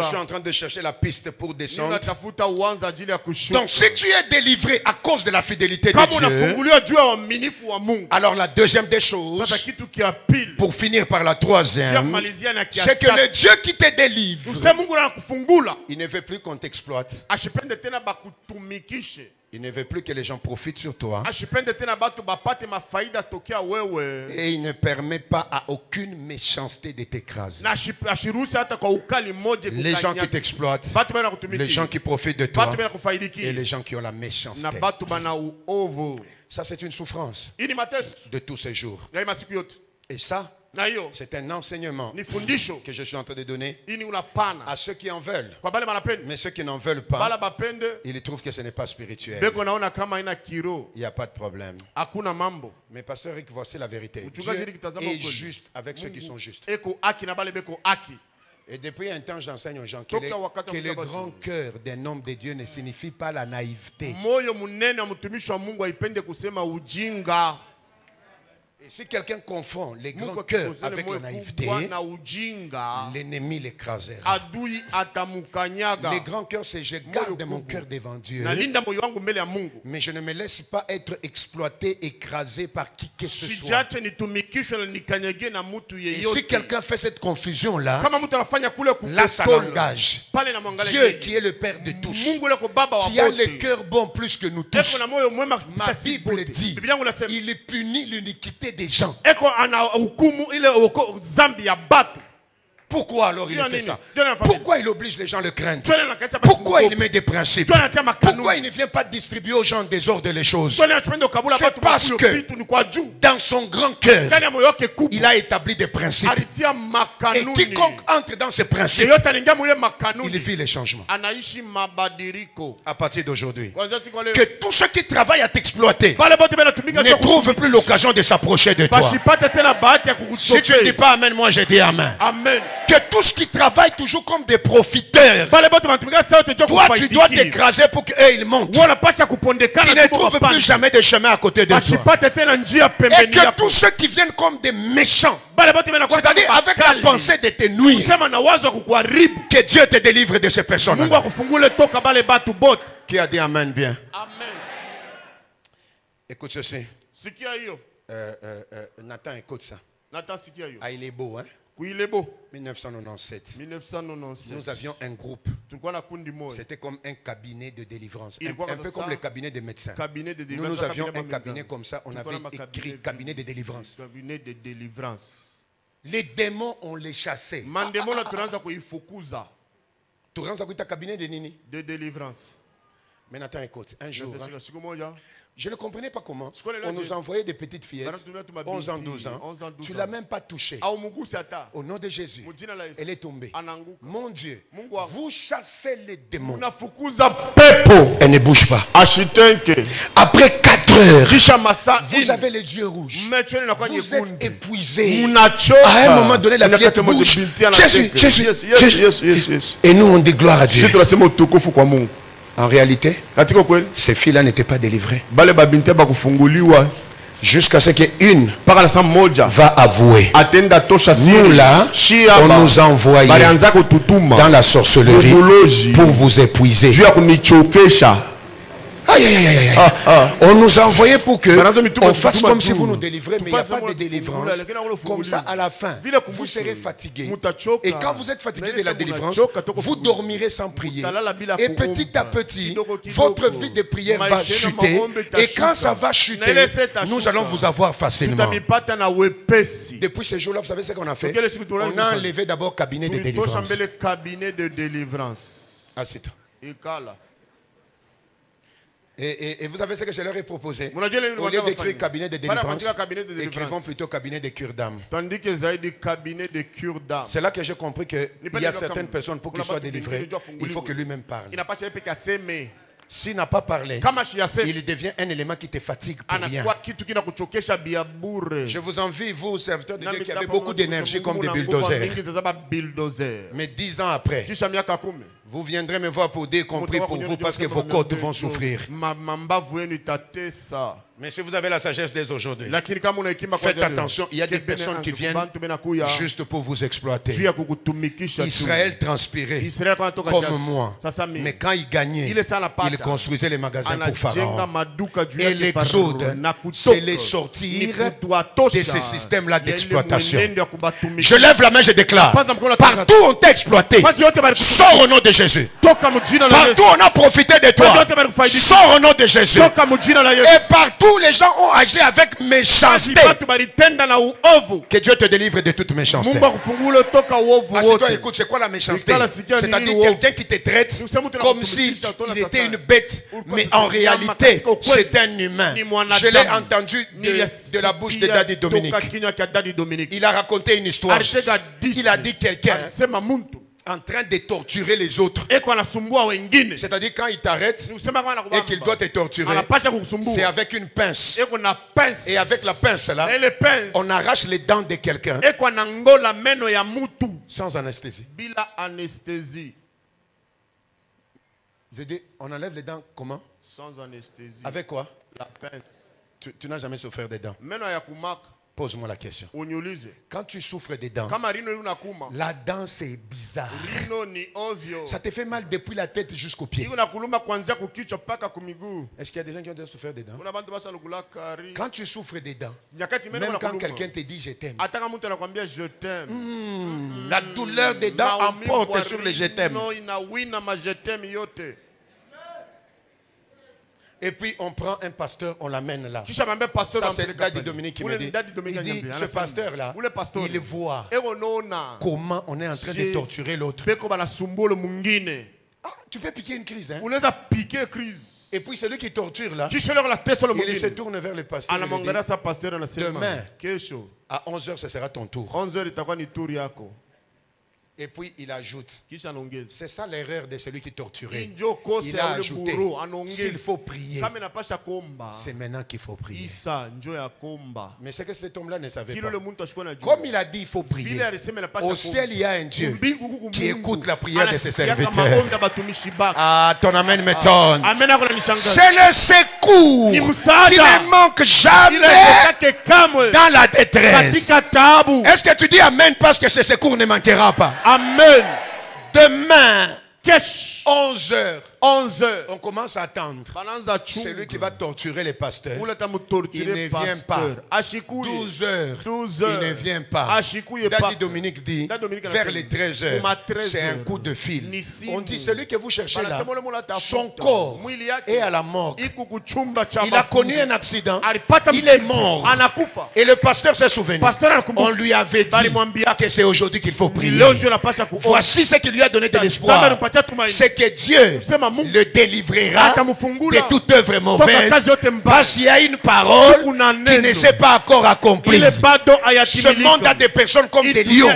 suis en train de chercher la piste pour descendre. Donc si tu es délivré à cause de la fidélité de Dieu, alors la deuxième des choses, pour finir par la troisième, c'est que le Dieu qui te délivre, il ne veut plus qu'on t'exploite. Il ne veut plus que les gens profitent sur toi. Et il ne permet pas à aucune méchanceté de t'écraser. Les gens qui t'exploitent, les gens qui profitent de toi, et les gens qui ont la méchanceté. Ça, c'est une souffrance de tous ces jours. Et ça, c'est un enseignement que je suis en train de donner à ceux qui en veulent. Mais ceux qui n'en veulent pas, ils trouvent que ce n'est pas spirituel. Il n'y a pas de problème. Mais pasteur Rick, voici la vérité. Dieu est juste avec ceux qui sont justes. Et depuis un temps, j'enseigne aux gens que le grand cœur d'un homme de Dieu ne signifie pas la naïveté. Et si quelqu'un confond les grands cœurs avec la naïveté, l'ennemi l'écrasera. Les grands cœurs, c'est je garde mon cœur devant Dieu, mais je ne me laisse pas être exploité, écrasé par qui que ce soit. Et si quelqu'un fait cette confusion-là, là ça l'engage. Dieu qui est le Père de tous, qui a le cœur bon plus que nous tous, ma Bible dit, il punit l'iniquité des gens. Pourquoi alors il fait ça? Pourquoi il oblige les gens à le craindre? Pourquoi il met des principes? Pourquoi il ne vient pas distribuer aux gens des ordres les choses? C'est parce que dans son grand cœur, il a établi des principes. Et quiconque entre dans ces principes, il vit les changements. À partir d'aujourd'hui, que tous ceux qui travaillent à t'exploiter ne trouvent plus l'occasion de s'approcher de toi. Si tu ne dis pas Amen, moi je dis Amen. Amen. Que tous qui travaillent toujours comme des profiteurs, toi tu dois t'écraser pour qu'eux ils montent. Qu'ils ne trouvent plus jamais de chemin à côté de toi. Et que tous ceux qui viennent comme des méchants, c'est-à-dire avec la pensée de te nuire, que Dieu te délivre de ces personnes. Qui a dit Amen bien? Amen. Écoute ceci. Nathan, écoute ça. Ah, il est beau, hein? Oui, il est beau. 1997. Nous avions un groupe. C'était comme un cabinet de délivrance. Un peu comme le cabinet des médecins. Nous avions un cabinet comme ça. On avait écrit cabinet de délivrance. Les démons, on les chassait. Tu rentres à cabinet de nini? De délivrance. Mais Nathan, écoute, un jour, je ne comprenais pas comment. On nous envoyait des petites fillettes, 11 ans, 12 ans. Tu ne l'as même pas touchée. Au nom de Jésus, elle est tombée. Mon Dieu, vous chassez les démons. Elle ne bouge pas. Après 4 heures, vous avez les yeux rouges. Vous êtes épuisé. À un moment donné, la fillette bouge. Jésus. Et nous, on dit gloire à Dieu. En réalité, ces filles-là n'étaient pas délivrées. Jusqu'à ce qu'une va avouer. Nous là, on nous a envoyés dans la sorcellerie pour vous épuiser. Aïe, aïe, aïe, aïe. On nous a envoyé pour que on fasse comme si vous nous délivrez, mais il n'y a pas de délivrance. Comme ça, à la fin, vous serez fatigué. Et quand vous êtes fatigué de la délivrance, vous dormirez sans prier. Et petit à petit, votre vie de prière va chuter. Et quand ça va chuter, nous allons vous avoir facilement. Depuis ce jour-là, vous savez ce qu'on a fait? On a enlevé d'abord cabinet de délivrance. Assieds-toi. Et vous savez ce que je leur ai proposé? Au lieu d'écrire cabinet de délivrance, écrivons plutôt cabinet de cure d'âme. C'est là que j'ai compris qu'il y a certaines personnes, pour qu'ils soient délivrés, il faut que lui-même parle. S'il n'a pas parlé, il devient un élément qui te fatigue pour rien. Je vous envie, vous, serviteurs de Dieu, qui avez beaucoup d'énergie comme des bulldozers. Mais 10 ans après, vous viendrez me voir pour dire compris pour vous parce que vos côtes vont souffrir. Mais si vous avez la sagesse dès aujourd'hui, faites attention, il y a des personnes qui viennent juste pour vous exploiter. Israël transpirait comme moi. Mais quand il gagnait, il construisait les magasins pour Pharaon. Et l'exode, c'est les sortir de ces systèmes-là d'exploitation. Je lève la main, je déclare. Partout on t'a exploité, sors au nom de Jésus. Partout on a profité de toi, sors au nom de Jésus. Et partout les gens ont agi avec méchanceté. Que Dieu te délivre de toute méchanceté. Toi, écoute, c'est quoi la méchanceté? C'est-à-dire quelqu'un qui te traite comme s'il était une bête, mais en réalité, c'est un humain. Je l'ai entendu de la bouche de Daddy Dominique. Il a raconté une histoire. Il a dit quelqu'un en train de torturer les autres. C'est-à-dire quand il t'arrête et qu'il doit te torturer, c'est avec une pince. Et avec la pince là, on arrache les dents de quelqu'un sans anesthésie. J'ai dit, on enlève les dents comment? Sans anesthésie. Avec quoi? La pince. Tu n'as jamais souffert des dents. Pose-moi la question. Quand tu souffres des dents, la dent c'est bizarre. Ça te fait mal depuis la tête jusqu'au pied. Est-ce qu'il y a des gens qui ont déjà souffert des dents? Quand tu souffres des dents, même quand quelqu'un te dit je t'aime, la douleur des dents emporte sur les je t'aime. Et puis on prend un pasteur, on l'amène là. Ça c'est Daddy Dominique qui me dit. Il dit, ce pasteur là, il voit comment on est en train de torturer l'autre. Ah, tu peux piquer une crise, hein? Et puis celui qui torture là, il se tourne vers le pasteur. Demain, à 11h, ce sera ton tour. Et puis il ajoute, c'est ça l'erreur de celui qui torturait. Il a ajouté, s'il faut prier, c'est maintenant qu'il faut prier. Mais c'est que cet homme-là ne savait pas. Comme il a dit, il faut prier. Au ciel, il y a un Dieu qui écoute la prière de ses serviteurs. Ah, ton amen m'étonne. C'est le secours qui ne manque jamais dans la détresse. Est-ce que tu dis amen parce que ce secours ne manquera pas? Amen. Demain, 11h. On commence à attendre. C'est lui qui va torturer les pasteurs. Il ne vient pas. 12h. Il ne vient pas. Daddy Dominique dit, vers les 13h, c'est un coup de fil. On dit, celui que vous cherchez là, son corps est à la morgue. Il a connu un accident. Il est mort. Et le pasteur s'est souvenu. On lui avait dit que c'est aujourd'hui qu'il faut prier. Voici ce qui lui a donné de l'espoir. C'est que Dieu le délivrera de toute œuvre mauvaise, parce qu'il y a une parole qui ne s'est pas encore accomplie. Ce monde a des personnes comme des lions,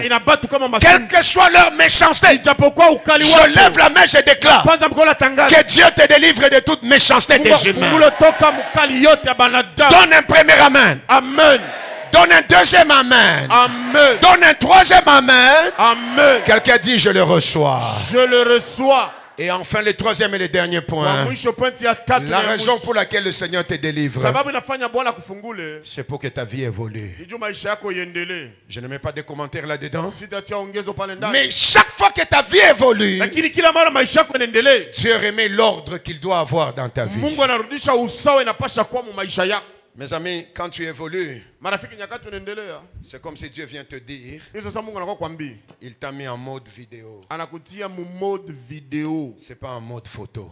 quelle que soit leur méchanceté. Je lève la main, je déclare que Dieu te délivre de toute méchanceté des humains. Donne un premier amen. Amen. Donne un deuxième amen. Amen. Donne un troisième amen. Amen. Quelqu'un dit je le reçois. Je le reçois. Et enfin le troisième et le dernier point. La raison pour laquelle le Seigneur te délivre, c'est pour que ta vie évolue. Je ne mets pas de commentaires là-dedans. Mais chaque fois que ta vie évolue, Dieu remet l'ordre qu'il doit avoir dans ta vie. Mes amis, quand tu évolues, c'est comme si Dieu vient te dire, il t'a mis en mode vidéo. C'est pas en mode photo.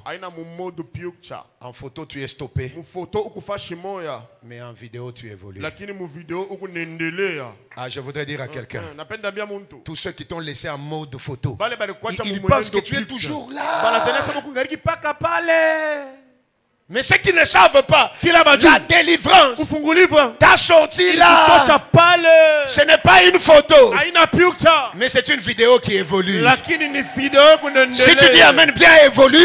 En photo tu es stoppé, mais en vidéo tu évolues. Ah, je voudrais dire à quelqu'un, tous ceux qui t'ont laissé en mode photo, ils pensent que tu es toujours là. Mais ceux qui ne savent pas, la délivrance t'a sorti là. Ce n'est pas une photo, mais c'est une vidéo qui évolue. Si tu dis amen, bien évolue.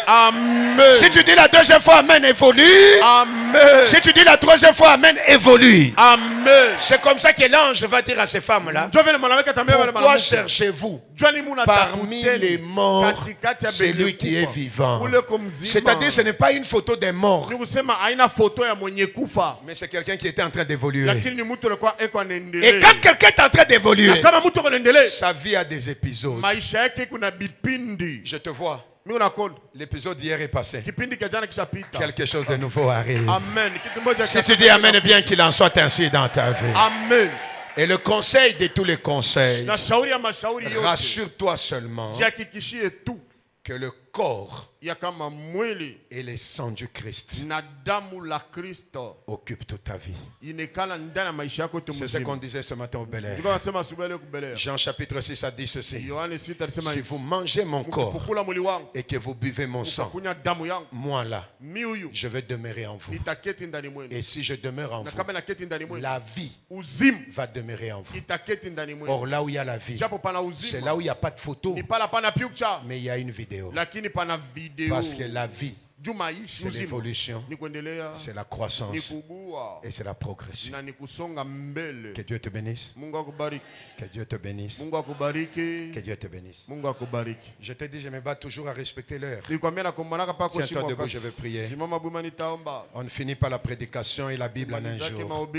Amen. Amen. Si tu dis la deuxième fois Amen, évolue. Amen. Si tu dis la troisième fois Amen, évolue. Amen. C'est comme ça que l'ange va dire à ces femmes-là. Pourquoi cherchez-vous parmi les morts celui qui est vivant? C'est-à-dire ce n'est pas une photo des morts, mais c'est quelqu'un qui était en train d'évoluer. Et quand quelqu'un est en train d'évoluer, sa vie a des épisodes. Je te vois. L'épisode d'hier est passé. Quelque chose de nouveau arrive. Amen. Si tu dis Amen, bien qu'il en soit ainsi dans ta vie. Amen. Et le conseil de tous les conseils, rassure-toi seulement que le corps et les sangs du Christ occupent toute ta vie. C'est ce qu'on disait ce matin au Bel-Air. Jean chapitre 6 a dit ceci: si vous mangez mon corps et que vous buvez mon sang, moi là, je vais demeurer en vous. Et si je demeure en vous, la vie va demeurer en vous. Or là où il y a la vie, c'est là où il n'y a pas de photo, mais il y a une vidéo. Parce que la vie, c'est l'évolution, c'est la croissance et c'est la progression. Que Dieu te bénisse. Que Dieu te bénisse. Que Dieu te bénisse. Je te dis, je me bats toujours à respecter l'heure. Tiens-toi debout, je vais prier. On ne finit pas la prédication et la Bible en un jour.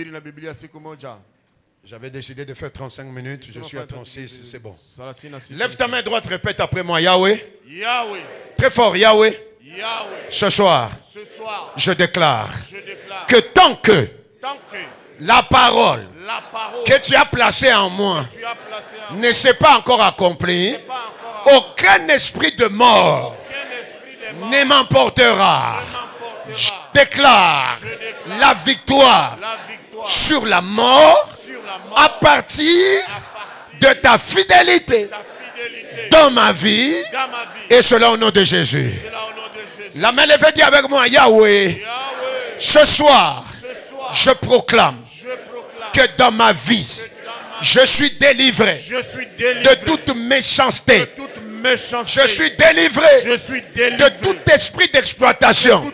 J'avais décidé de faire 35 minutes, je suis à 36, c'est bon. Lève ta main droite, répète après moi: Yahweh. Yahweh. Très fort: Yahweh. Yahweh. Ce soir, je déclare que tant que la parole que tu as placée en moi ne s'est pas encore accomplie, aucun esprit de mort ne m'emportera. Je déclare la victoire sur la mort à partir de ta fidélité dans ma vie, et cela au nom de Jésus. La main levée, dit avec moi: Yahweh, ce soir, je proclame que dans ma vie, je suis délivré de toute méchanceté. Je suis délivré de tout esprit d'exploitation.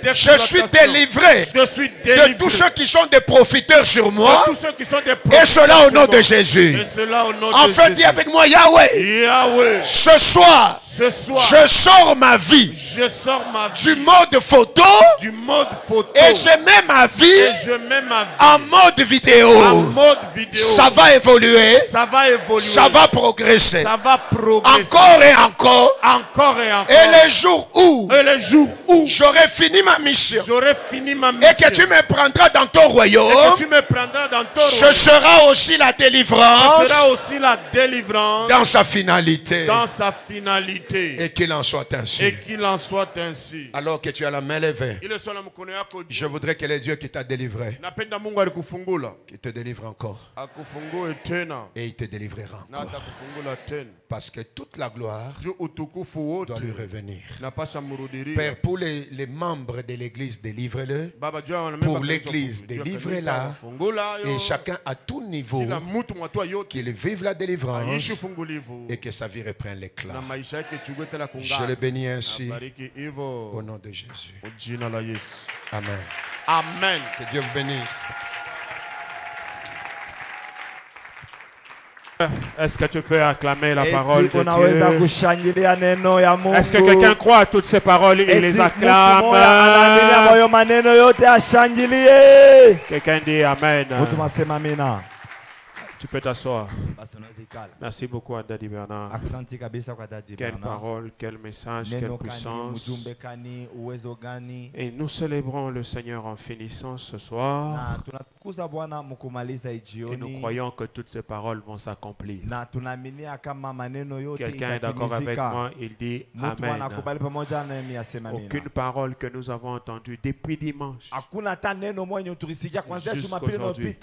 Je suis délivré de tous ceux qui sont des profiteurs sur moi. Et cela au nom de Jésus. Enfin, dis avec moi: Yahweh, ce soir, je sors ma vie du mode photo et je mets ma vie en mode vidéo. Ça va évoluer, ça va progresser. Encore et encore. Et les jours où j'aurai fini ma mission et que tu me prendras dans ton royaume, ce sera aussi la délivrance dans sa finalité. Et qu'il en soit ainsi. Alors que tu as la main levée, je voudrais que le Dieu qui t'a délivré, qui te délivre encore. Et il te délivrera encore. Parce que toute la gloire doit lui revenir. Père, pour les membres de l'église, délivre-le. Pour l'église, délivre-la. Et chacun à tout niveau, qu'il vive la délivrance et que sa vie reprenne l'éclat. Je le bénis ainsi au nom de Jésus. Amen. Amen. Que Dieu vous bénisse. Est-ce que tu peux acclamer la parole de Dieu? Est-ce que quelqu'un croit à toutes ces paroles et les acclame? Quelqu'un dit Amen. Tu peux t'asseoir. Merci beaucoup à Daddy Bernard. Quelle parole, quel message, quelle puissance. Et nous célébrons le Seigneur en finissant ce soir. Et nous croyons que toutes ces paroles vont s'accomplir. Quelqu'un est d'accord avec moi, il dit Amen. Aucune parole que nous avons entendue depuis dimanche jusqu'aujourd'hui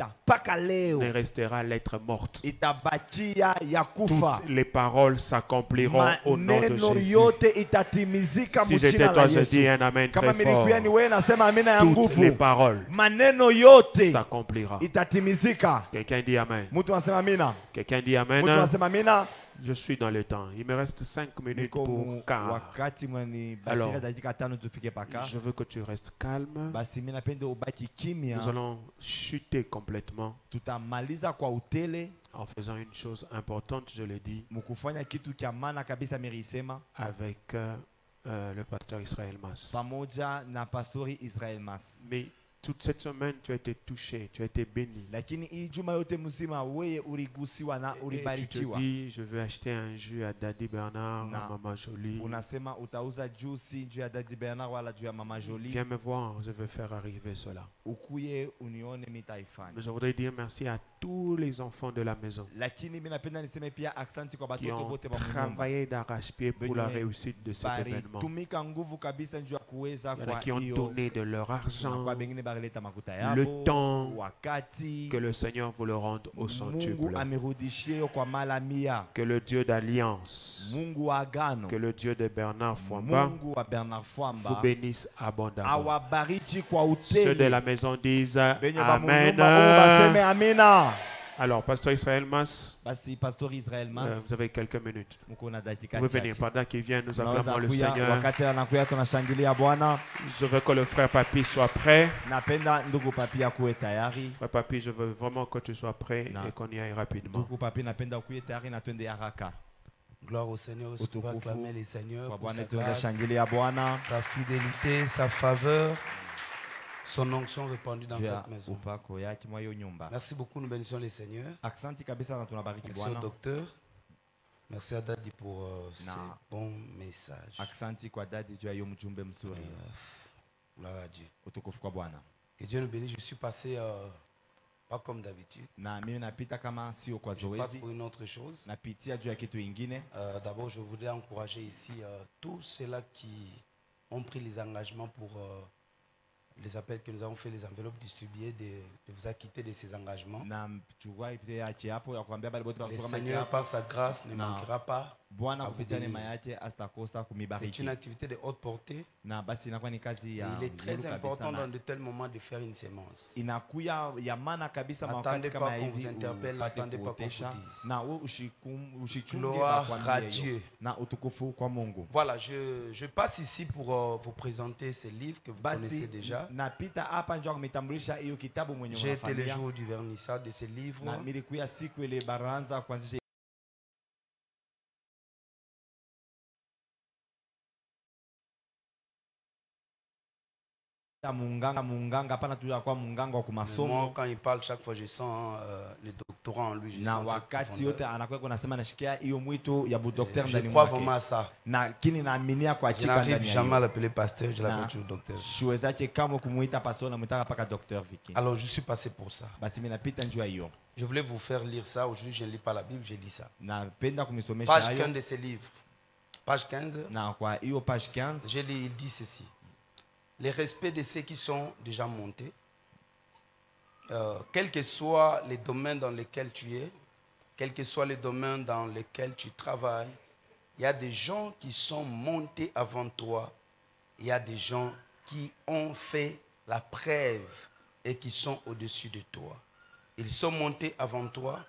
ne restera lettre morte. Toutes les paroles s'accompliront au nom de Jésus. Si j'étais toi, je dis un Amen très fort. Toutes les paroles s'accompliront. Quelqu'un dit Amen. Quelqu'un dit Amen. Je suis dans le temps. Il me reste 5 minutes pour quart. Alors, je veux que tu restes calme. Nous allons chuter complètement en faisant une chose importante, je l'ai dit, avec le pasteur Israël Mas. Mais toute cette semaine, tu as été touché, tu as été béni. Et tu te dis, je vais acheter un jus à Daddy Bernard, à Maman Jolie. Viens me voir, je vais faire arriver cela. Mais je voudrais dire merci à tous les enfants de la maison qui ont travaillé d'arrache-pied pour la réussite de cet événement. Il y en a qui ont donné de leur argent, le temps, que le Seigneur vous le rende au centuple. Que le Dieu d'alliance, que le Dieu de Bernard Fwamba vous bénisse abondamment. Ceux de la maison disent Amen. Alors, pasteur Israël Mas, vous avez quelques minutes. Vous pouvez venir. Pendant qu'il vient, nous acclamons le Seigneur. Je veux que le frère Papi soit prêt. Frère Papi, je veux vraiment que tu sois prêt et qu'on y aille rapidement. Gloire au Seigneur, je peux acclamer les Seigneurs pour sa grâce, sa fidélité, sa faveur, son onction répandue dans cette maison. Merci beaucoup, nous bénissons les Seigneurs. Merci au docteur. Merci à Daddy pour ces bons messages. Gloire à Dieu. Que Dieu nous bénisse. Je suis passé pas comme d'habitude. Je passe pour une autre chose. D'abord, je voudrais encourager ici tous ceux-là qui ont pris les engagements pour les appels que nous avons fait, les enveloppes distribuées, de vous acquitter de ces engagements. Le Seigneur, par sa grâce, ne manquera pas. C'est une activité de haute portée. Il est très important dans de tels moments de faire une sémence. N'attendez pas qu'on vous interpelle, n'attendez pas qu'on vous dise. Gloire à Dieu. Voilà, je passe ici pour vous présenter ces livres que vous connaissez déjà. J'ai été le jour du vernissage de ces livres. Moi, quand il parle, chaque fois je sens le doctorat en lui. Je crois vraiment à ça. Je n'arrive jamais à l'appeler pasteur, je l'appelle toujours docteur. Alors je suis passé pour ça. Je voulais vous faire lire ça. Aujourd'hui, je ne lis pas la Bible, je lis ça. Page 15 de ces livres. Page 15. Il dit ceci. Le respect de ceux qui sont déjà montés, quel que soit les domaines dans lesquels tu es, quel que soit les domaines dans lesquels tu travailles, il y a des gens qui sont montés avant toi, il y a des gens qui ont fait la preuve et qui sont au-dessus de toi. Ils sont montés avant toi,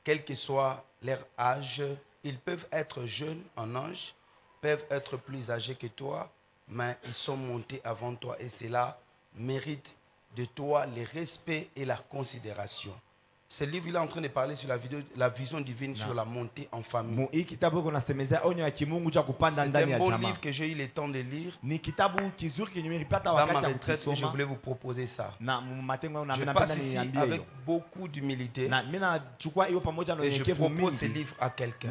quel que soit leur âge, ils peuvent être jeunes en âge, peuvent être plus âgés que toi, mais ils sont montés avant toi et cela mérite de toi le respect et la considération. Ce livre, il est en train de parler sur la vision divine sur la montée en famille. C'est un bon livre que j'ai eu le temps de lire. Dans ma retraite, je voulais vous proposer ça. Je passe ici avec beaucoup d'humilité et je propose ce livre à quelqu'un.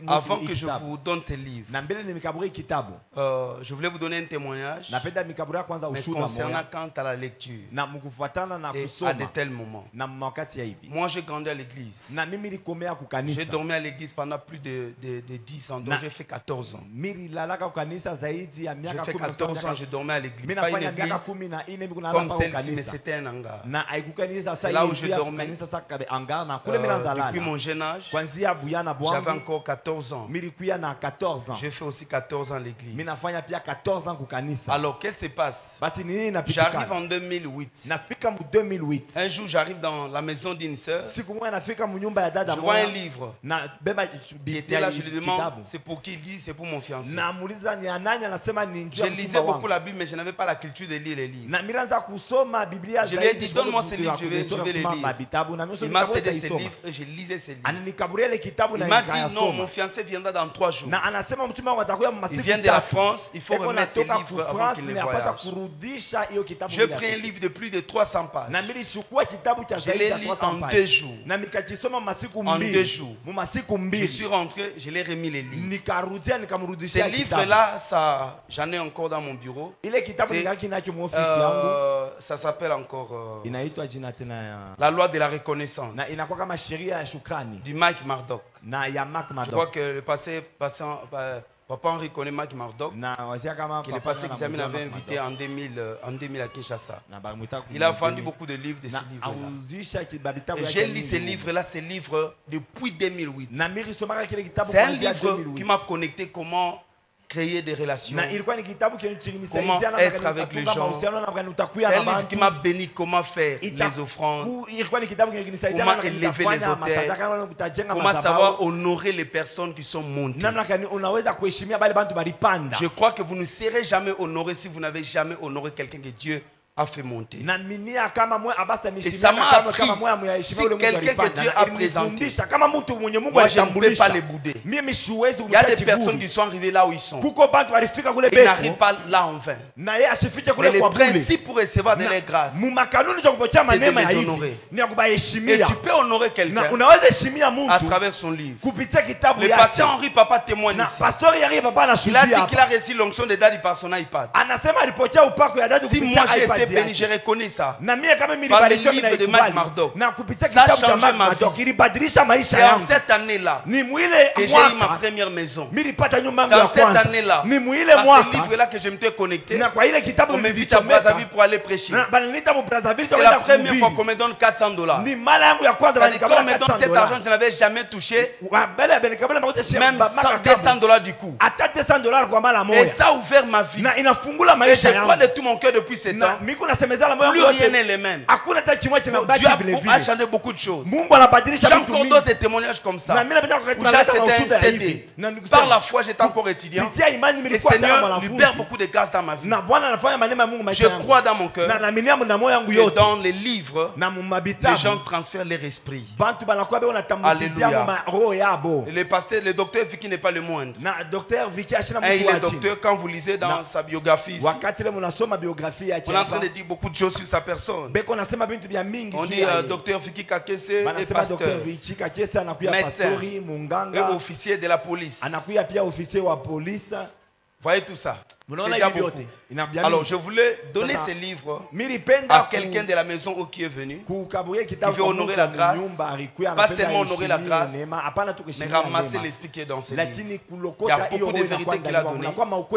Avant que je vous donne ce livre, je voulais vous donner un témoignage mais concernant quant à la lecture et à de tels moments. Moi, j'ai grandi à l'église. J'ai dormi à l'église pendant plus de 10 ans. Donc, j'ai fait 14 ans. J'ai fait 14 ans, j'ai dormi à l'église. Pas une église comme celle-ci, mais c'était un hangar. C'est là où je dormais. Depuis mon jeune âge, j'avais encore 14 ans. J'ai fait aussi 14 ans à l'église. Alors, qu'est-ce qui se passe? J'arrive en 2008. Un jour, j'arrive dans dans la maison d'une sœur. Je vois un livre qui était là, je lui demande, c'est pour qui? Il dit, c'est pour mon fiancé. Je lisais beaucoup la Bible, mais je n'avais pas la culture de lire les livres. Je lui ai dit, donne-moi ces livres, je vais les lire. Il m'a cédé ces livres et je lisais ces livres. Il m'a dit, non, mon fiancé viendra dans 3 jours. Il vient de la France, il faut remettre les livres avant qu'il ne voyage. J'ai pris un livre de plus de 300 pages. Je l'ai lu en 2 jours. En 2 jours. Je suis rentré, je l'ai remis les livres. Ces livres-là, j'en ai encore dans mon bureau. Ça s'appelle encore La loi de la reconnaissance du Mike Murdock. Je crois que le Papa Henri connaît Mike Murdock, qui le passé examen avait invité en 2000 à Kinshasa. Il a vendu beaucoup de livres de ces livres-là. Et j'ai lu ces livres-là, ces livres depuis 2008. C'est un livre qui m'a connecté comment créer des relations, comment être avec les gens. C'est un livre qui m'a béni comment faire les offrandes, comment élever les autels, comment savoir honorer les personnes qui sont montées. Je crois que vous ne serez jamais honoré si vous n'avez jamais honoré quelqu'un que Dieu a fait monter. Et ça m'a appris, si quelqu'un que Dieu a présenté, moi je ne peux pas les bouder. Il y a des personnes qui sont arrivées là où ils sont. Ils n'arrivent pas là en vain. Mais le principe pour recevoir de la grâce, c'est de les honorer. Et tu peux honorer quelqu'un à travers son livre. Le pasteur Henri Papa témoigne ici. Il a dit qu'il a reçu l'onction de Daddy par son iPad. Si moi j'ai été béni, j'ai reconnu ça par le livre de Mike Murdock. Ça a changé ma vie. C'est en cette année-là que j'ai eu ma première maison. C'est en cette année-là, par ce livre-là, que je me suis connecté. On m'invite à Brazzaville pour aller prêcher. C'est la première fois qu'on me donne $400. C'est-à-dire qu'on me donne cet argent, je n'avais jamais touché, même $200 du coup. Et ça a ouvert ma vie. Et je crois de tout mon cœur depuis ce temps. Plus rien n'est le même. Dieu a changé beaucoup de choses. J'ai encore d'autres témoignages comme ça. Où c'était un CD. Par la foi, j'étais encore étudiant. Et Seigneur libère beaucoup de grâce dans ma vie. Je crois dans mon cœur que dans les livres, les gens transfèrent leur esprit. Alléluia. Le docteur Vicky n'est pas le moindre. Et il est docteur. Quand vous lisez dans sa biographie ici, on est en train de dire beaucoup de choses sur sa personne. On dit docteur Vicky Kakese est pasteur, médecin et officier de la police. Voyez tout ça. C'est déjà beaucoup. Alors je voulais donner ces livres à quelqu'un de la maison qui est venu, qui veut honorer la grâce, pas seulement honorer la grâce, mais ramasser l'esprit qui est dans ces livres. Il y a beaucoup de vérités qu'il a données.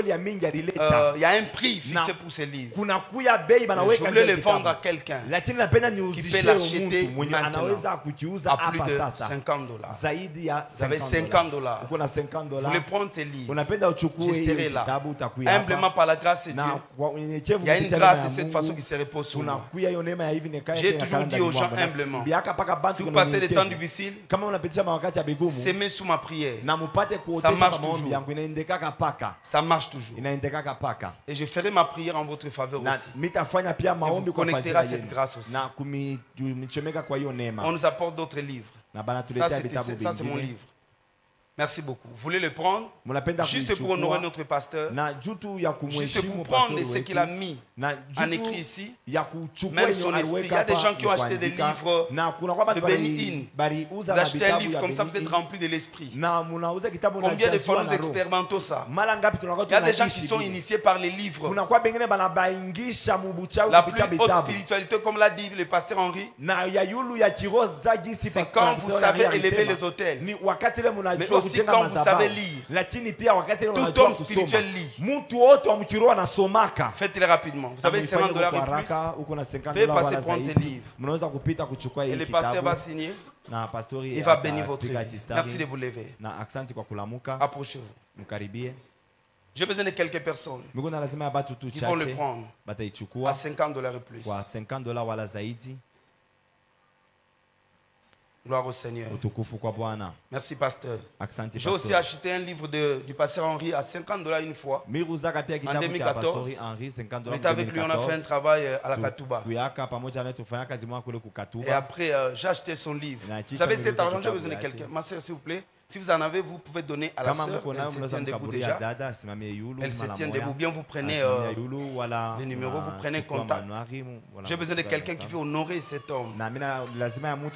Il y a un prix fixé pour ces livres. Je voulais les vendre à quelqu'un qui peut l'acheter maintenant à plus de $50. Vous avez $50. Vous voulez prendre ces livres, je serai là. Humblement par la grâce de Dieu. Il y a une grâce de cette façon qui se repose sur moi. J'ai toujours dit aux gens humblement, si vous passez des temps difficiles, s'aimer sous ma prière. Ça marche toujours. Ça marche toujours. Et je ferai ma prière en votre faveur aussi. Et vous connecterez à cette grâce aussi. On nous apporte d'autres livres. Ça c'est mon livre. Merci beaucoup. Vous voulez le prendre juste pour honorer notre pasteur, juste pour prendre ce qu'il a mis en écrit ici, même son esprit. Il y a des gens qui ont acheté des livres de Benny Hinn. Vous achetez un livre comme ça, vous êtes rempli de l'esprit. Combien de fois nous expérimentons ça? Il y a des gens qui sont initiés par les livres. La plus haute spiritualité, comme l'a dit le pasteur Henri, c'est quand vous savez élever les autels. Mais aussi quand vous savez lire. Tout homme spirituel lit. Faites-le rapidement. Vous avez $50 et plus. Veuillez passer prendre ces livres. Et le pasteur va signer. Il va bénir votre vie. Merci de vous lever. Approchez-vous. J'ai besoin de quelques personnes qui vont le prendre à $50 et plus. Gloire au Seigneur. Merci, pasteur. J'ai aussi acheté un livre du pasteur Henri à $50 une fois. En 2014. On était avec lui, on a fait un travail à la Katouba. Et après, j'ai acheté son livre. Vous savez, cet argent, j'ai besoin de quelqu'un. Ma soeur, s'il vous plaît. Si vous en avez, vous pouvez donner à la soeur. Elle se tient debout déjà. Elle se tient debout. Bien, vous prenez le numéro, vous prenez contact. J'ai besoin de quelqu'un qui veut honorer cet homme.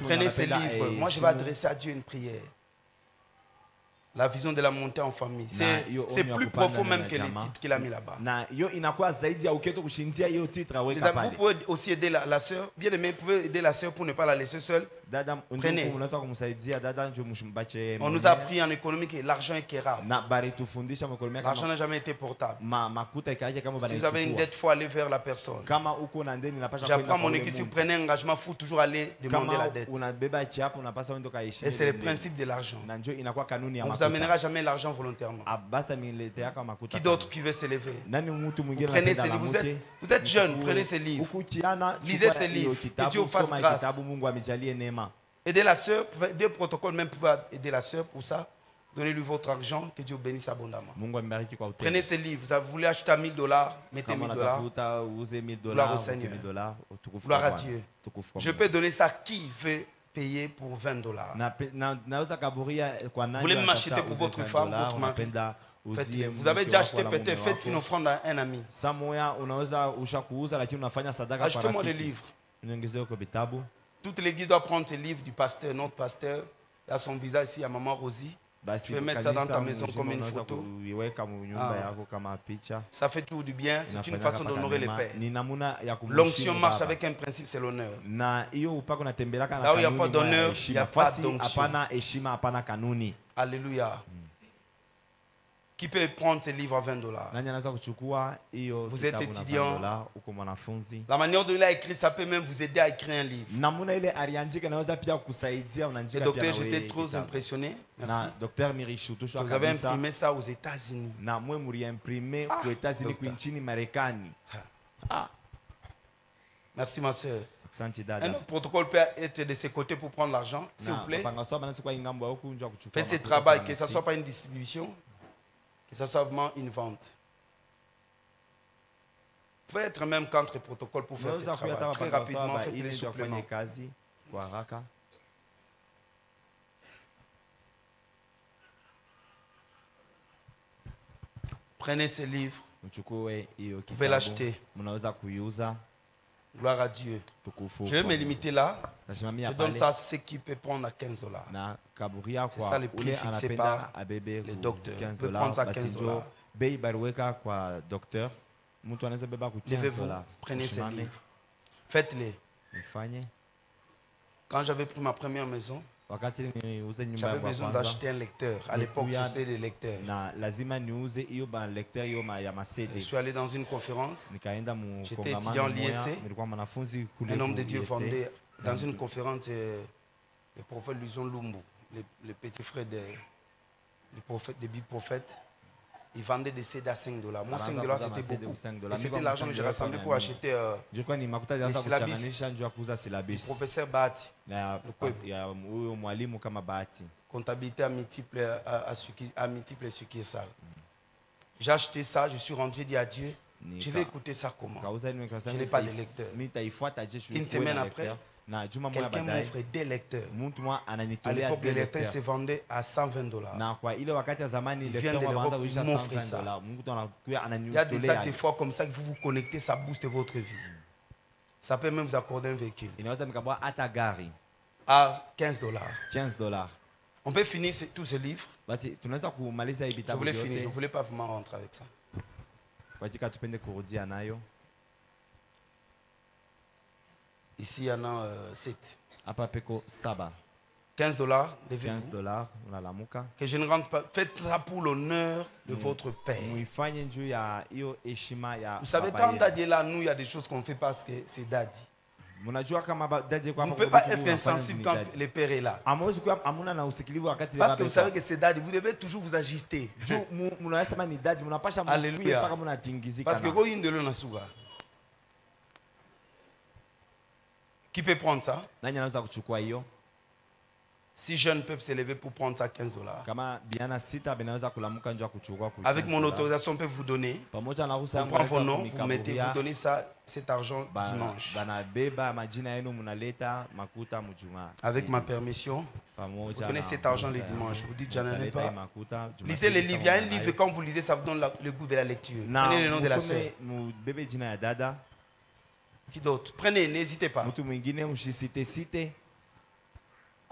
Prenez ces livres. Moi, je vais adresser à Dieu une prière. La vision de la montée en famille. C'est plus profond même que les titres qu'il a mis là-bas. Les amis, vous pouvez aussi aider la soeur. Bien aimé, vous pouvez aider la soeur pour ne pas la laisser seule. Prenez. On nous a appris en économie que l'argent est quérable. L'argent n'a jamais été portable. Si vous avez une dette, il faut aller vers la personne. J'apprends mon équipe, si vous prenez un engagement, il faut toujours aller demander la dette. Et c'est le principe de l'argent. On ne vous amènera jamais l'argent volontairement. Qui d'autre qui veut s'élever? Vous prenez ces livres. Vous êtes jeune, prenez ces livres. Lisez ces livres. Que Dieu vous fasse grâce. Aider la soeur, des protocoles même pouvaient aider la soeur pour ça. Donnez-lui votre argent, que Dieu bénisse abondamment. Prenez ces livres. Vous voulez acheter à $1000, mettez $1000. Gloire au Seigneur. Gloire à Dieu. Je peux donner ça à qui veut payer pour $20. Vous voulez m'acheter pour votre femme, votre mari. Vous avez déjà acheté, peut-être faites une offrande à un ami. Achetez-moi des livres. Toute l'église doit prendre ces livres du pasteur, notre pasteur. Il a son visage ici, à Maman Rosie. Tu peux mettre ça dans ta maison comme une photo. Ça fait toujours du bien. C'est une façon d'honorer les pères. L'onction marche avec un principe, c'est l'honneur. Là où il n'y a pas d'honneur, il n'y a pas d'onction. Alléluia. Qui peut prendre ces livres à $20? Vous êtes étudiant. La manière dont il a écrit, ça peut même vous aider à écrire un livre. Le docteur, j'étais trop impressionné. Merci. Vous avez imprimé ça aux États-Unis. Merci ma soeur. Un autre protocole peut être de ses côtés pour prendre l'argent, s'il vous plaît. Faites ce travail, que ce ne soit pas une distribution. Que ce soit vraiment une vente. Vous pouvez être même contre protocole pour faire ce travail. Très rapidement, faites les suppléments. Prenez ces livres. Vous pouvez l'acheter. Gloire à Dieu. Je vais me limiter là. Je donne ça à ceux qui peuvent prendre à $15. C'est ça le prix fixé par le docteur. Vous pouvez prendre ça à $15. Levez-vous, prenez ces livres. Faites-les. Quand j'avais pris ma première maison, j'avais besoin d'acheter un lecteur. À l'époque, c'était des lecteurs. Je suis allé dans une conférence. J'étais étudiant à l'ISC. Un homme de Dieu fondé dans une conférence, le prophète Luson Lumbu, le petit frère des big prophètes. Il vendait des CD à $5. Moi, $5, c'était beaucoup. Et c'était l'argent que j'ai rassemblé pour acheter les syllabus. Le professeur Bahati. Comptabilité à multiples succursales. J'ai acheté ça, je suis rentré, dit à Dieu, je vais écouter ça comment. Je n'ai pas de lecteur. Une semaine après, quelqu'un m'offre des lecteurs. À l'époque, les lecteurs se vendaient à $120. Il vient de l'Europe, il m'offre ça. Il y a des actes de foi comme ça que vous vous connectez, ça booste votre vie. Ça peut même vous accorder un véhicule. À $15. On peut finir tous ces livres. Je voulais finir, je ne voulais pas vraiment rentrer avec ça. Ici, il y en a 7. $15, levez-vous. Que je ne rentre pas. Faites ça pour l'honneur de votre Père. Vous savez, quand Daddy est là, nous, il y a des choses qu'on fait parce que c'est Daddy. Vous ne pouvez pas être insensible quand le Père est là. Parce que vous savez que c'est Daddy. Vous devez toujours vous ajuster. Alléluia. Parce que quand il y a une de l'eau, qui peut prendre ça? 6 jeunes peuvent s'élever pour prendre ça $15. Avec mon autorisation, on peut vous donner. On prend vos noms, vous mettez, vous donnez ça, cet argent dimanche. Avec ma permission, vous donnez cet argent le dimanche. Vous dites, j'en ai pas. Lisez les livres. Il y a un livre, quand vous lisez, ça vous donne le goût de la lecture. Prenez le nom de la sœur. Qui d'autre? Prenez, n'hésitez pas.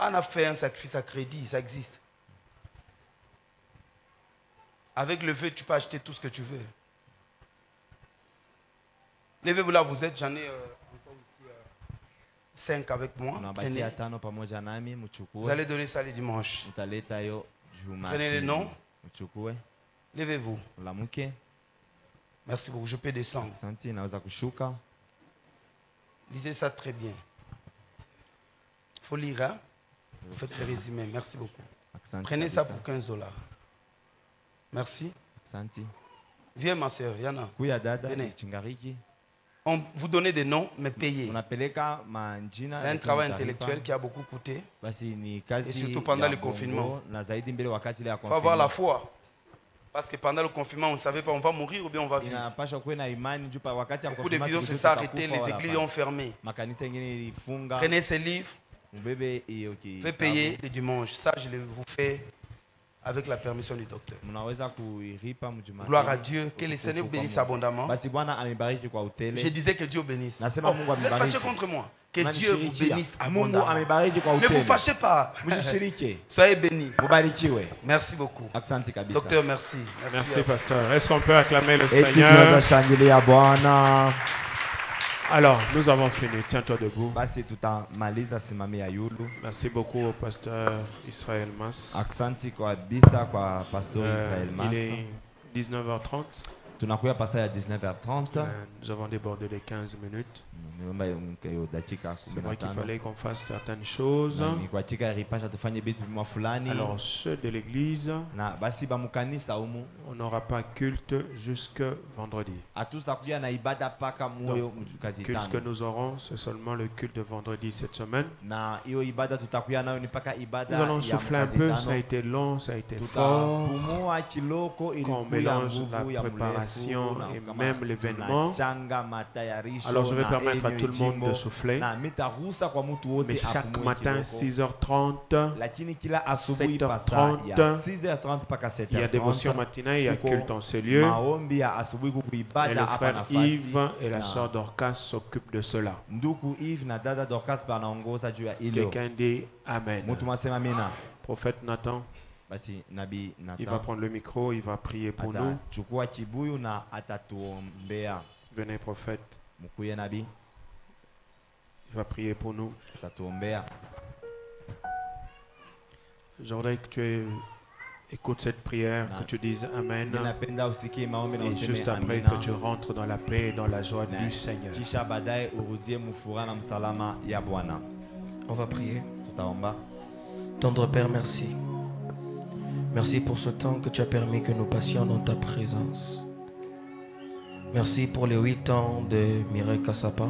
On a fait un sacrifice à crédit, ça existe. Avec le vœu, tu peux acheter tout ce que tu veux. Levez-vous là, vous êtes, j'en ai encore ici 5 avec moi. Prenez. Vous allez donner ça le dimanche. Prenez les noms. Levez-vous. Merci beaucoup, je peux descendre. Lisez ça très bien. Il faut lire, hein? Vous faites le résumé. Merci beaucoup. Prenez ça pour $15. Merci. Viens, ma soeur, Yana. Venez. Vous donnez des noms, mais payez. C'est un travail intellectuel qui a beaucoup coûté. Et surtout pendant le confinement. Il faut avoir la foi. Parce que pendant le confinement, on ne savait pas, on va mourir ou bien on va vivre. Beaucoup de visions se sont arrêtées, les églises ont fermé. Prenez ces livres. Faites payer le dimanche. Ça, je vous fais avec la permission du docteur. Gloire à Dieu. Que le Seigneur vous bénisse abondamment. Je disais que Dieu bénisse. Oh, vous êtes fâchés contre moi. Que Dieu vous bénisse abondamment. Ne vous fâchez pas. Soyez bénis. Merci beaucoup. Docteur, merci. Merci, pasteur. Est-ce qu'on peut acclamer le Seigneur? Alors, nous avons fini. Tiens-toi debout. Merci beaucoup au pasteur Israël Mas. Il est 19h30. Nous avons débordé les 15 minutes. C'est vrai qu'il fallait qu'on fasse certaines choses. Alors ceux de l'église, on n'aura pas culte jusque vendredi. Donc, le culte que nous aurons, c'est seulement le culte de vendredi cette semaine. Nous allons souffler un peu, ça a été long, ça a été fort. Quand on mélange la préparation et même l'événement. Alors je vais permettre à tout le monde de souffler. Mais chaque matin, 6h30, 7h30, il y a dévotion matinale, il y a culte en ce lieu. Et le frère Yves et la sœur Dorcas s'occupent de cela. Quelqu'un dit Amen. Prophète Nathan, il va prendre le micro, il va prier pour nous. Venez, prophète. Il va prier pour nous. Je voudrais que tu écoutes cette prière, que tu dises Amen. Et juste après que tu rentres dans la paix et dans la joie du Seigneur. On va prier. Tendre Père, merci. Merci pour ce temps que tu as permis que nous passions dans ta présence. Merci pour les 8 ans de Mireille Kassapa.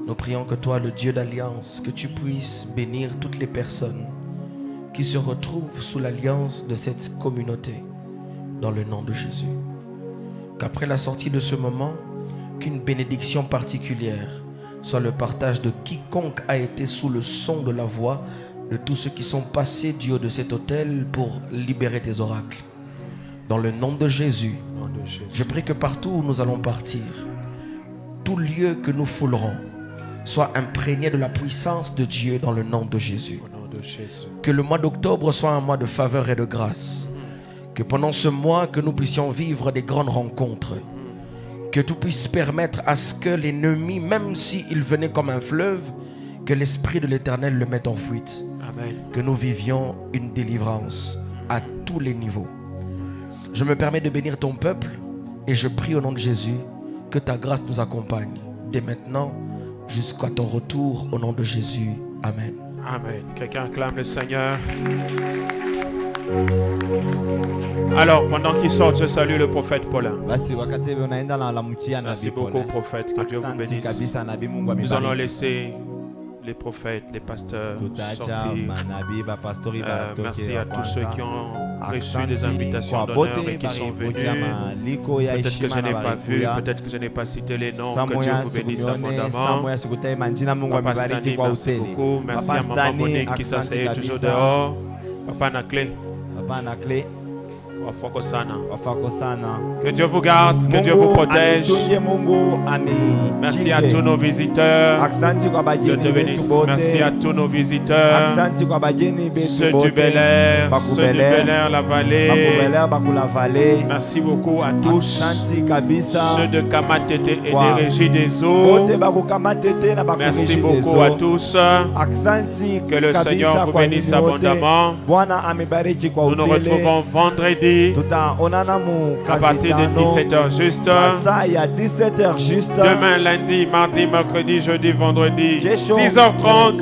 Nous prions que toi, le Dieu d'alliance, que tu puisses bénir toutes les personnes qui se retrouvent sous l'alliance de cette communauté, dans le nom de Jésus. Qu'après la sortie de ce moment, qu'une bénédiction particulière soit le partage de quiconque a été sous le son de la voix de tous ceux qui sont passés du haut de cet autel pour libérer tes oracles. Dans le nom de Jésus, je prie que partout où nous allons partir, tout lieu que nous foulerons soit imprégné de la puissance de Dieu dans le nom de Jésus. Que le mois d'octobre soit un mois de faveur et de grâce. Que pendant ce mois, que nous puissions vivre des grandes rencontres. Que tu puisses permettre à ce que l'ennemi, même s'il venait comme un fleuve, que l'Esprit de l'Éternel le mette en fuite. Amen. Que nous vivions une délivrance à tous les niveaux. Je me permets de bénir ton peuple et je prie au nom de Jésus que ta grâce nous accompagne dès maintenant jusqu'à ton retour au nom de Jésus. Amen. Amen. Quelqu'un acclame le Seigneur. Alors, pendant qu'il sort, je salue le prophète Paulin. Merci beaucoup, prophète. Que Dieu vous bénisse. Nous allons laisser les prophètes, les pasteurs sortir. Merci à tous ceux qui ont reçu des invitations d'honneur et qui sont venus. Peut-être que je n'ai pas vu, peut-être que je n'ai pas cité les noms. Que Dieu vous bénisse abondamment. Papa Stanley, merci beaucoup. Merci à Maman Monique qui s'asseyait toujours dehors. Papa Naklé. Que Dieu vous garde, que Dieu vous protège. Merci à tous nos visiteurs. Dieu te bénisse. Merci à tous nos visiteurs. Ceux du Bel Air, ceux du Bel Air, la vallée. Merci beaucoup à tous. Ceux de Kamatete et des Régies des Eaux. Merci beaucoup à tous. Que le Seigneur vous bénisse abondamment. Nous nous retrouvons vendredi à partir de 17h juste. Demain, lundi, mardi, mercredi, jeudi, vendredi, 6h30,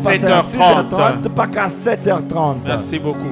7h30. Merci beaucoup.